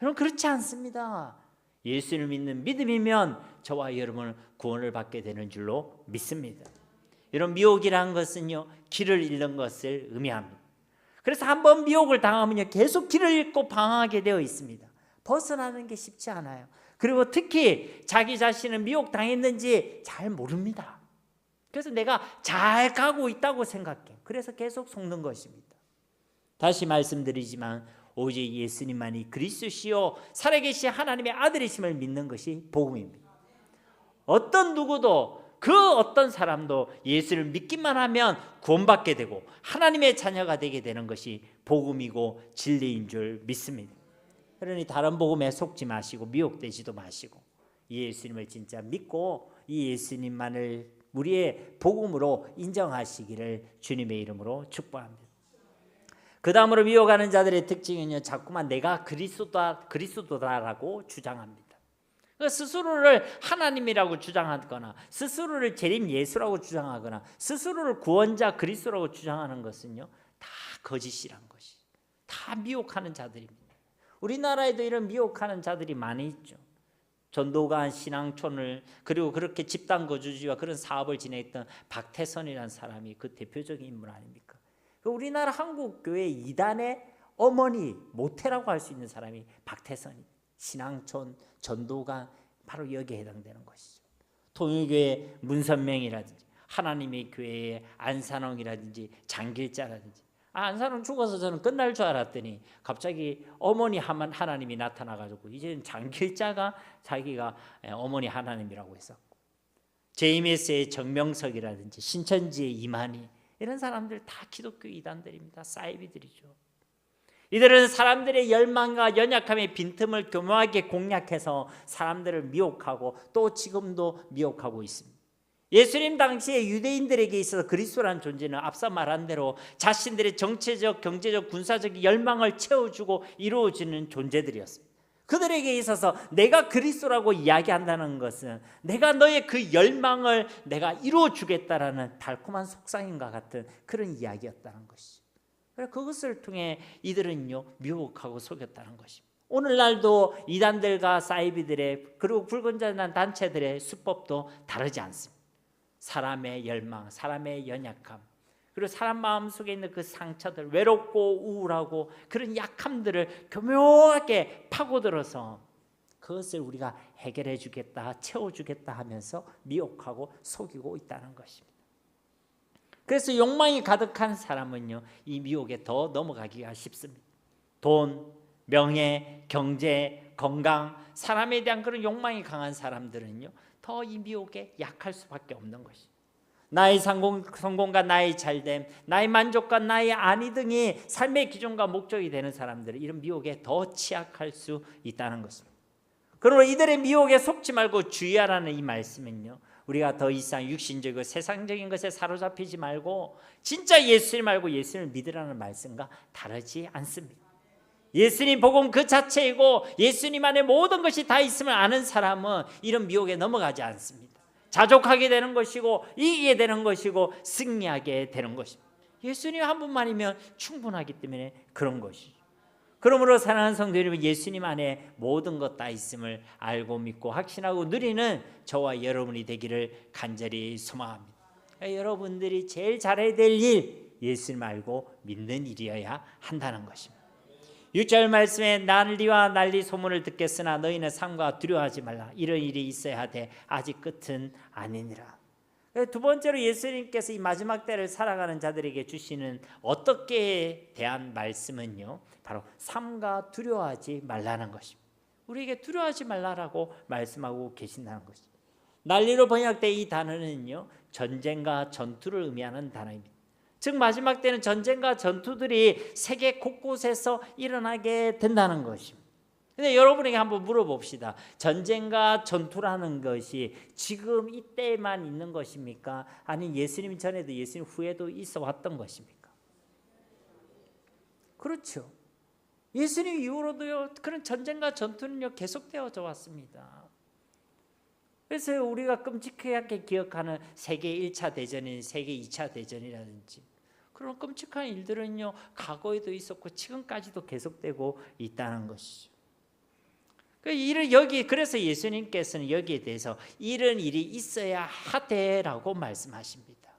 여러분, 그렇지 않습니다. 예수를 믿는 믿음이면 저와 여러분은 구원을 받게 되는 줄로 믿습니다. 이런 미혹이라는 것은요, 길을 잃는 것을 의미합니다. 그래서 한번 미혹을 당하면요, 계속 길을 잃고 방황하게 되어 있습니다. 벗어나는 게 쉽지 않아요. 그리고 특히 자기 자신은 미혹당했는지 잘 모릅니다. 그래서 내가 잘 가고 있다고 생각해요. 그래서 계속 속는 것입니다. 다시 말씀드리지만 오직 예수님만이 그리스도시요 살아계신 하나님의 아들이심을 믿는 것이 복음입니다. 어떤 누구도, 그 어떤 사람도 예수를 믿기만 하면 구원받게 되고 하나님의 자녀가 되게 되는 것이 복음이고 진리인 줄 믿습니다. 그러니 다른 복음에 속지 마시고 미혹되지도 마시고 이 예수님을 진짜 믿고 이 예수님만을 우리의 복음으로 인정하시기를 주님의 이름으로 축복합니다. 그 다음으로 미혹하는 자들의 특징은요, 자꾸만 내가 그리스도다라고 주장합니다. 스스로를 하나님이라고 주장하거나 스스로를 재림 예수라고 주장하거나 스스로를 구원자 그리스도라고 주장하는 것은요, 다 거짓이란 것이, 다 미혹하는 자들입니다. 우리나라에도 이런 미혹하는 자들이 많이 있죠. 전도관 신앙촌을, 그리고 그렇게 집단 거주지와 그런 사업을 진행했던 박태선이라는 사람이 그 대표적인 인물 아닙니까? 우리나라 한국교회 이단의 어머니, 모태라고 할 수 있는 사람이 박태선이, 신앙촌, 전도관, 바로 여기에 해당되는 것이죠. 통일교회 문선명이라든지 하나님의 교회의 안산홍이라든지 장길자라든지, 안산홍 죽어서 저는 끝날 줄 알았더니 갑자기 어머니 하나님이 나타나가지고 이제는 장길자가 자기가 어머니 하나님이라고 했었고, JMS의 정명석이라든지 신천지의 이만희, 이런 사람들 다 기독교 이단들입니다. 사이비들이죠. 이들은 사람들의 열망과 연약함의 빈틈을 교묘하게 공략해서 사람들을 미혹하고 또 지금도 미혹하고 있습니다. 예수님 당시에 유대인들에게 있어서 그리스도라는 존재는 앞서 말한 대로 자신들의 정치적, 경제적, 군사적 열망을 채워주고 이루어지는 존재들이었습니다. 그들에게 있어서 내가 그리스도라고 이야기한다는 것은 내가 너의 그 열망을 내가 이루어주겠다라는 달콤한 속삭임과 같은 그런 이야기였다는 것이죠. 그래서 그것을 통해 이들은요, 미혹하고 속였다는 것입니다. 오늘날도 이단들과 사이비들의, 그리고 불건전한 단체들의 수법도 다르지 않습니다. 사람의 열망, 사람의 연약함, 그리고 사람 마음속에 있는 그 상처들, 외롭고 우울하고 그런 약함들을 교묘하게 파고들어서 그것을 우리가 해결해 주겠다, 채워주겠다 하면서 미혹하고 속이고 있다는 것입니다. 그래서 욕망이 가득한 사람은요, 이 미혹에 더 넘어가기가 쉽습니다. 돈, 명예, 경제, 건강, 사람에 대한 그런 욕망이 강한 사람들은요, 더 이 미혹에 약할 수밖에 없는 것이죠. 나의 성공과 나의 잘됨, 나의 만족과 나의 안위 등이 삶의 기준과 목적이 되는 사람들은 이런 미혹에 더 취약할 수 있다는 것입니다. 그러므로 이들의 미혹에 속지 말고 주의하라는 이 말씀은요, 우리가 더 이상 육신적이고 세상적인 것에 사로잡히지 말고 진짜 예수님 알고 예수님을 믿으라는 말씀과 다르지 않습니다. 예수님 복음 그 자체이고 예수님 안에 모든 것이 다 있음을 아는 사람은 이런 미혹에 넘어가지 않습니다. 자족하게 되는 것이고 이기게 되는 것이고 승리하게 되는 것입니다. 예수님 한 분만이면 충분하기 때문에 그런 것이죠. 그러므로 사랑하는 성도 여러분, 예수님 안에 모든 것 다 있음을 알고 믿고 확신하고 누리는 저와 여러분이 되기를 간절히 소망합니다. 여러분들이 제일 잘해야 될 일, 예수님 알고 믿는 일이어야 한다는 것입니다. 6절 말씀에 난리와 난리 소문을 듣겠으나 너희는 삼가 두려워하지 말라. 이런 일이 있어야 하되 아직 끝은 아니니라. 두 번째로 예수님께서 이 마지막 때를 살아가는 자들에게 주시는 어떻게 대한 말씀은요, 바로 삼가 두려워하지 말라는 것입니다. 우리에게 두려워하지 말라라고 말씀하고 계신다는 것입니다. 난리로 번역된 이 단어는요, 전쟁과 전투를 의미하는 단어입니다. 즉 마지막 때는 전쟁과 전투들이 세계 곳곳에서 일어나게 된다는 것입니다. 근데 여러분에게 한번 물어봅시다. 전쟁과 전투라는 것이 지금 이때만 있는 것입니까? 아니면 예수님 전에도 예수님 후에도 있어 왔던 것입니까? 그렇죠. 예수님 이후로도요, 그런 전쟁과 전투는요 계속되어져 왔습니다. 그래서 우리가 끔찍하게 기억하는 세계 1차 대전인 세계 2차 대전이라든지 그런 끔찍한 일들은요 과거에도 있었고 지금까지도 계속되고 있다는 것이죠. 그래서 예수님께서는 여기에 대해서 이런 일이 있어야 하되라고 말씀하십니다.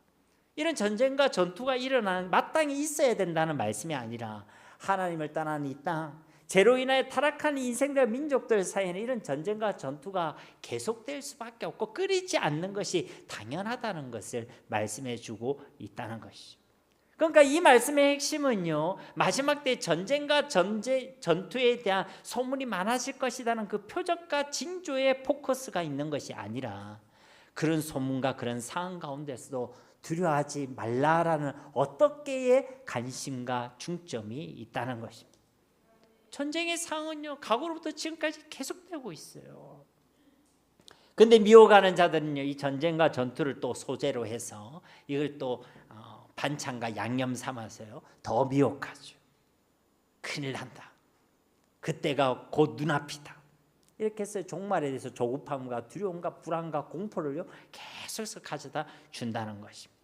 이런 전쟁과 전투가 일어나는 마땅히 있어야 된다는 말씀이 아니라 하나님을 떠난 이 땅, 죄로 인하여 타락한 인생과 민족들 사이에는 이런 전쟁과 전투가 계속될 수밖에 없고 끊이지 않는 것이 당연하다는 것을 말씀해 주고 있다는 것이죠. 그러니까 이 말씀의 핵심은요, 마지막 때 전쟁과 전투에 대한 소문이 많아질 것이라는 그 표적과 징조에 포커스가 있는 것이 아니라 그런 소문과 그런 상황 가운데서도 두려워하지 말라라는 어떻게의 관심과 중점이 있다는 것입니다. 전쟁의 상황은요 과거로부터 지금까지 계속되고 있어요. 그런데 미워가는 자들은요 이 전쟁과 전투를 또 소재로 해서 이걸 또 반찬과 양념 삼아서요 더 미혹하죠. 큰일 난다. 그때가 곧 눈앞이다. 이렇게 해서 종말에 대해서 조급함과 두려움과 불안과 공포를요 계속해서 가져다 준다는 것입니다.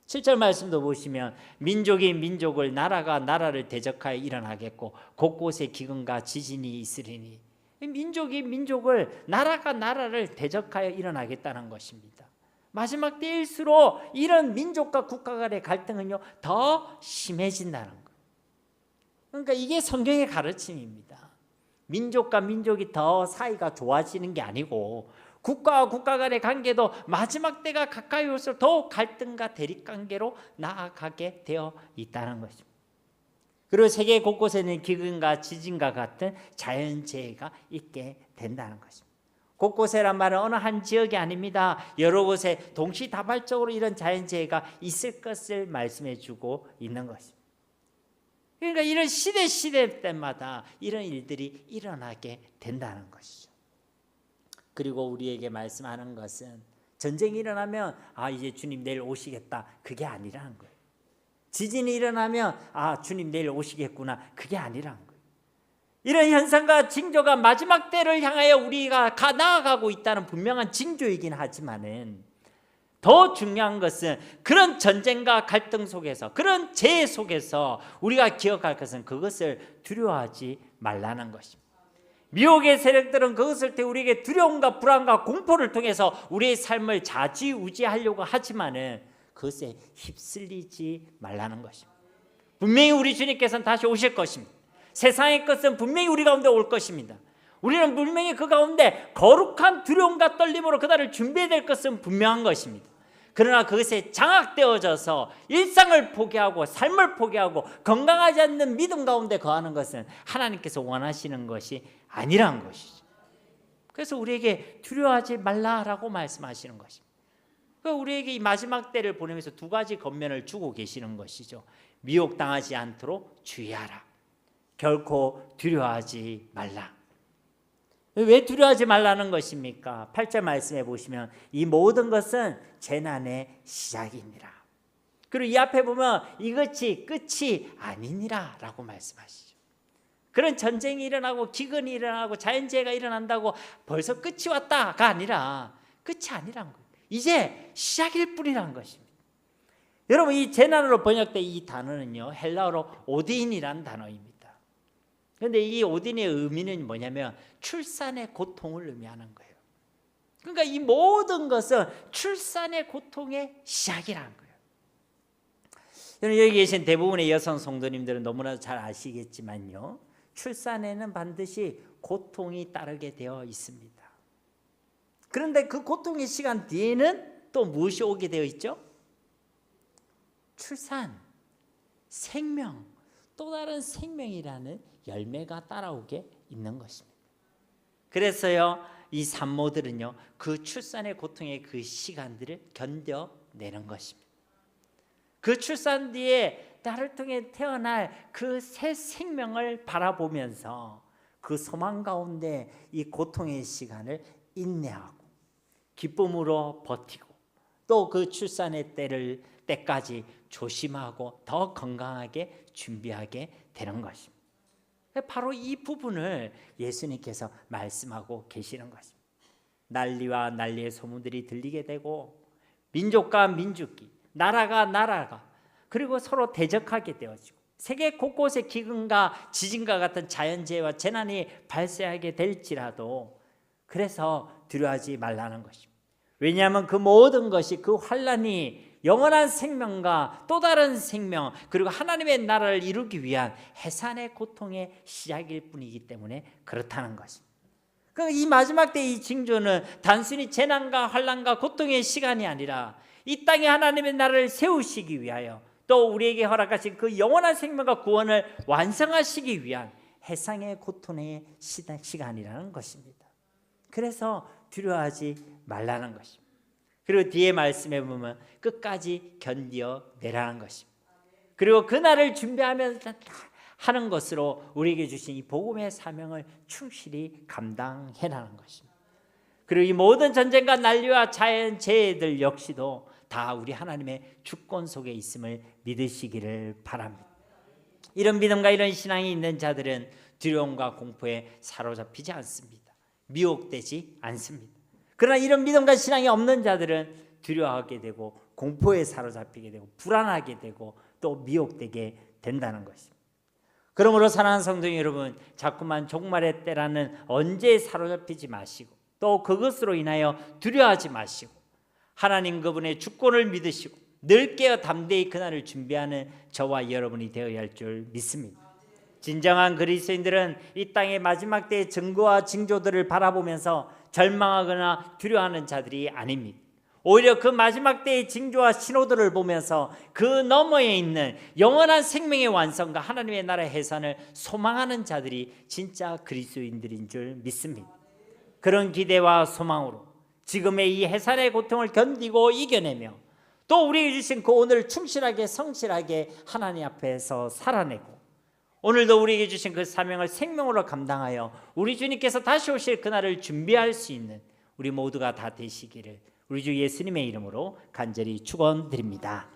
7절 말씀도 보시면 민족이 민족을 나라가 나라를 대적하여 일어나겠고 곳곳에 기근과 지진이 있으리니, 민족이 민족을 나라가 나라를 대적하여 일어나겠다는 것입니다. 마지막 때일수록 이런 민족과 국가 간의 갈등은요 더 심해진다는 거예요. 그러니까 이게 성경의 가르침입니다. 민족과 민족이 더 사이가 좋아지는 게 아니고 국가와 국가 간의 관계도 마지막 때가 가까이 올수록 더욱 갈등과 대립관계로 나아가게 되어 있다는 것입니다. 그리고 세계 곳곳에는 기근과 지진과 같은 자연재해가 있게 된다는 것입니다. 곳곳에란 말은 어느 한 지역이 아닙니다. 여러 곳에 동시다발적으로 이런 자연재해가 있을 것을 말씀해 주고 있는 것입니다. 그러니까 이런 시대 때마다 이런 일들이 일어나게 된다는 것이죠. 그리고 우리에게 말씀하는 것은 전쟁이 일어나면 이제 주님 내일 오시겠다, 그게 아니라는 거예요. 지진이 일어나면 주님 내일 오시겠구나, 그게 아니라는 거예요. 이런 현상과 징조가 마지막 때를 향하여 우리가 나아가고 있다는 분명한 징조이긴 하지만은 더 중요한 것은 그런 전쟁과 갈등 속에서, 그런 재해 속에서 우리가 기억할 것은 그것을 두려워하지 말라는 것입니다. 미혹의 세력들은 그것을 통해 우리에게 두려움과 불안과 공포를 통해서 우리의 삶을 좌지우지하려고 하지만은 그것에 휩쓸리지 말라는 것입니다. 분명히 우리 주님께서는 다시 오실 것입니다. 세상의 것은 분명히 우리 가운데 올 것입니다. 우리는 분명히 그 가운데 거룩한 두려움과 떨림으로 그날을 준비해야 될 것은 분명한 것입니다. 그러나 그것에 장악되어져서 일상을 포기하고 삶을 포기하고 건강하지 않는 믿음 가운데 거하는 것은 하나님께서 원하시는 것이 아니란 것이죠. 그래서 우리에게 두려워하지 말라라고 말씀하시는 것입니다. 우리에게 이 마지막 때를 보내면서 두 가지 권면을 주고 계시는 것이죠. 미혹당하지 않도록 주의하라. 결코 두려워하지 말라. 왜 두려워하지 말라는 것입니까? 8절 말씀해 보시면 이 모든 것은 재난의 시작이니라. 그리고 이 앞에 보면 이것이 끝이 아니니라 라고 말씀하시죠. 그런 전쟁이 일어나고 기근이 일어나고 자연재해가 일어난다고 벌써 끝이 왔다가 아니라 끝이 아니란 거예요. 이제 시작일 뿐이라는 것입니다. 여러분, 이 재난으로 번역된 이 단어는요, 헬라어로 오딘이라는 단어입니다. 그런데 이 오딘의 의미는 뭐냐면 출산의 고통을 의미하는 거예요. 그러니까 이 모든 것은 출산의 고통의 시작이라는 거예요. 여기 계신 대부분의 여성 성도님들은 너무나 잘 아시겠지만요, 출산에는 반드시 고통이 따르게 되어 있습니다. 그런데 그 고통의 시간 뒤에는 또 무엇이 오게 되어 있죠? 출산, 생명, 또 다른 생명이라는 열매가 따라오게 있는 것입니다. 그래서요, 이 산모들은요, 그 출산의 고통의 그 시간들을 견뎌내는 것입니다. 그 출산 뒤에 나를 통해 태어날 그 새 생명을 바라보면서 그 소망 가운데 이 고통의 시간을 인내하고 기쁨으로 버티고 또 그 출산의 때까지 조심하고 더 건강하게 준비하게 되는 것입니다. 바로 이 부분을 예수님께서 말씀하고 계시는 것입니다. 난리와 난리의 소문들이 들리게 되고 민족과 민족이, 나라가 그리고 서로 대적하게 되어지고 세계 곳곳에 기근과 지진과 같은 자연재해와 재난이 발생하게 될지라도 그래서 두려워하지 말라는 것입니다. 왜냐하면 그 모든 것이, 그 환난이 영원한 생명과 또 다른 생명 그리고 하나님의 나라를 이루기 위한 해산의 고통의 시작일 뿐이기 때문에 그렇다는 것입니다. 이 마지막 때의 이 징조는 단순히 재난과 환난과 고통의 시간이 아니라 이 땅에 하나님의 나라를 세우시기 위하여 또 우리에게 허락하신 그 영원한 생명과 구원을 완성하시기 위한 해상의 고통의 시간이라는 것입니다. 그래서 두려워하지 말라는 것입니다. 그리고 뒤에 말씀해 보면 끝까지 견뎌내라는 것입니다. 그리고 그날을 준비하면서 하는 것으로 우리에게 주신 이 복음의 사명을 충실히 감당해라는 것입니다. 그리고 이 모든 전쟁과 난리와 자연재해들 역시도 다 우리 하나님의 주권 속에 있음을 믿으시기를 바랍니다. 이런 믿음과 이런 신앙이 있는 자들은 두려움과 공포에 사로잡히지 않습니다. 미혹되지 않습니다. 그러나 이런 믿음과 신앙이 없는 자들은 두려워하게 되고 공포에 사로잡히게 되고 불안하게 되고 또 미혹되게 된다는 것입니다. 그러므로 사랑하는 성도 여러분, 자꾸만 종말의 때라는 언제에 사로잡히지 마시고 또 그것으로 인하여 두려워하지 마시고 하나님 그분의 주권을 믿으시고 늘 깨어 담대히 그날을 준비하는 저와 여러분이 되어야 할 줄 믿습니다. 진정한 그리스도인들은 이 땅의 마지막 때의 증거와 징조들을 바라보면서 절망하거나 두려워하는 자들이 아닙니다. 오히려 그 마지막 때의 징조와 신호들을 보면서 그 너머에 있는 영원한 생명의 완성과 하나님의 나라의 해산을 소망하는 자들이 진짜 그리스도인들인 줄 믿습니다. 그런 기대와 소망으로 지금의 이 해산의 고통을 견디고 이겨내며 또 우리에게 주신 그 오늘을 충실하게 성실하게 하나님 앞에서 살아내고 오늘도 우리에게 주신 그 사명을 생명으로 감당하여 우리 주님께서 다시 오실 그날을 준비할 수 있는 우리 모두가 다 되시기를 우리 주 예수님의 이름으로 간절히 축원드립니다.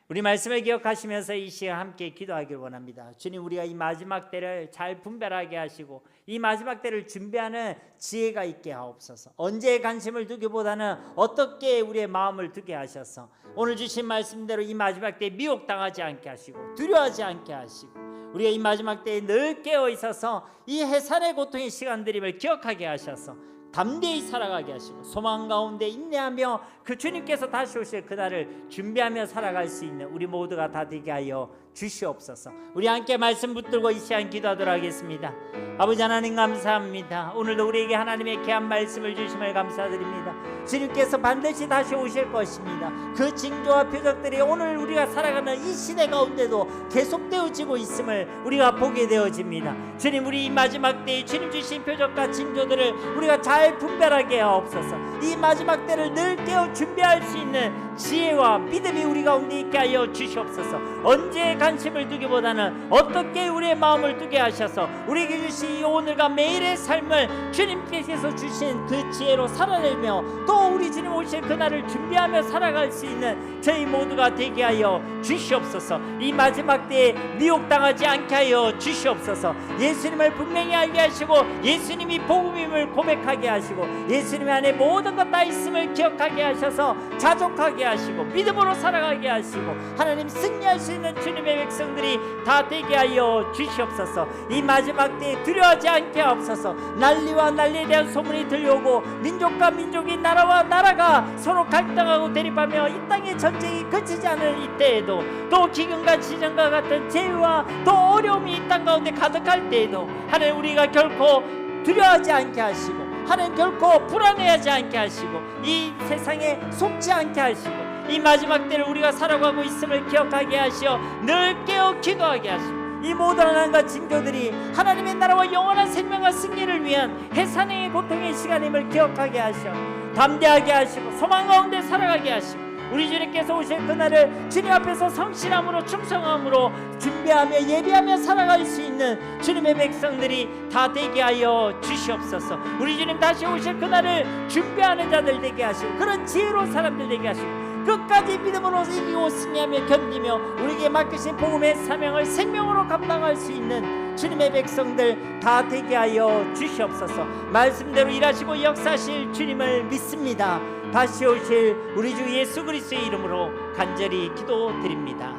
우리 말씀을 기억하시면서 이 시간 함께 기도하길 원합니다. 주님, 우리가 이 마지막 때를 잘 분별하게 하시고 이 마지막 때를 준비하는 지혜가 있게 하옵소서. 언제에 관심을 두기보다는 어떻게 우리의 마음을 두게 하셔서 오늘 주신 말씀대로 이 마지막 때에 미혹당하지 않게 하시고 두려워하지 않게 하시고 우리가 이 마지막 때에 늘 깨어 있어서 이 해산의 고통의 시간들임을 기억하게 하셔서 담대히 살아가게 하시고 소망 가운데 인내하며 그 주님께서 다시 오실 그날을 준비하며 살아갈 수 있는 우리 모두가 다 되게 하여 주시옵소서. 우리 함께 말씀 붙들고 이 시간 기도하도록 하겠습니다. 아버지 하나님 감사합니다. 오늘도 우리에게 하나님의 귀한 말씀을 주심을 감사드립니다. 주님께서 반드시 다시 오실 것입니다. 그 징조와 표적들이 오늘 우리가 살아가는 이 시대 가운데도 계속되어지고 있음을 우리가 보게 되어집니다. 주님, 우리 이 마지막 때에 주님 주신 표적과 징조들을 우리가 잘 분별하게 하옵소서. 이 마지막 때를 늘 깨어 준비할 수 있는 지혜와 믿음이 우리 가운데 있게 하여 주시옵소서. 언제에 관심을 두기보다는 어떻게 우리의 마음을 두게 하셔서 우리에게 주신 이 오늘과 매일의 삶을 주님께서 주신 그 지혜로 살아내며 또 우리 주님 오실 그날을 준비하며 살아갈 수 있는 저희 모두가 되게 하여 주시옵소서. 이 마지막 때에 미혹당하지 않게 하여 주시옵소서. 예수님을 분명히 알게 하시고 예수님이 복음임을 고백하게 하시고 예수님 안에 모든 것 다 있음을 기억하게 하셔서 자족하게 하시고 믿음으로 살아가게 하시고 하나님 승리할 수 있는 주님의 백성들이 다 되게 하여 주시옵소서. 이 마지막 때에 두려워하지 않게 하옵소서. 난리와 난리에 대한 소문이 들려오고 민족과 민족이 나라와 나라가 서로 갈등하고 대립하며 이 땅의 전쟁이 그치지 않을 이때에도 또 기근과 지정과 같은 재해와 또 어려움이 이 땅 가운데 가득할 때에도 하나님 우리가 결코 두려워하지 않게 하시고 하나님 결코 불안해하지 않게 하시고 이 세상에 속지 않게 하시고 이 마지막 때를 우리가 살아가고 있음을 기억하게 하시어 늘 깨어 기도하게 하시고 이 모든 하나님과 징조들이 하나님의 나라와 영원한 생명과 승리를 위한 해산의 고통의 시간임을 기억하게 하시어 담대하게 하시고 소망 가운데 살아가게 하시고 우리 주님께서 오실 그날을 주님 앞에서 성실함으로 충성함으로 준비하며 예비하며 살아갈 수 있는 주님의 백성들이 다 되게 하여 주시옵소서. 우리 주님 다시 오실 그날을 준비하는 자들 되게 하시고 그런 지혜로운 사람들 되게 하시고 끝까지 믿음으로 이기고 승리하며 견디며 우리에게 맡기신 복음의 사명을 생명으로 감당할 수 있는 주님의 백성들 다 되게 하여 주시옵소서. 말씀대로 일하시고 역사하실 주님을 믿습니다. 다시 오실 우리 주 예수 그리스도의 이름으로 간절히 기도드립니다.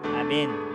아멘.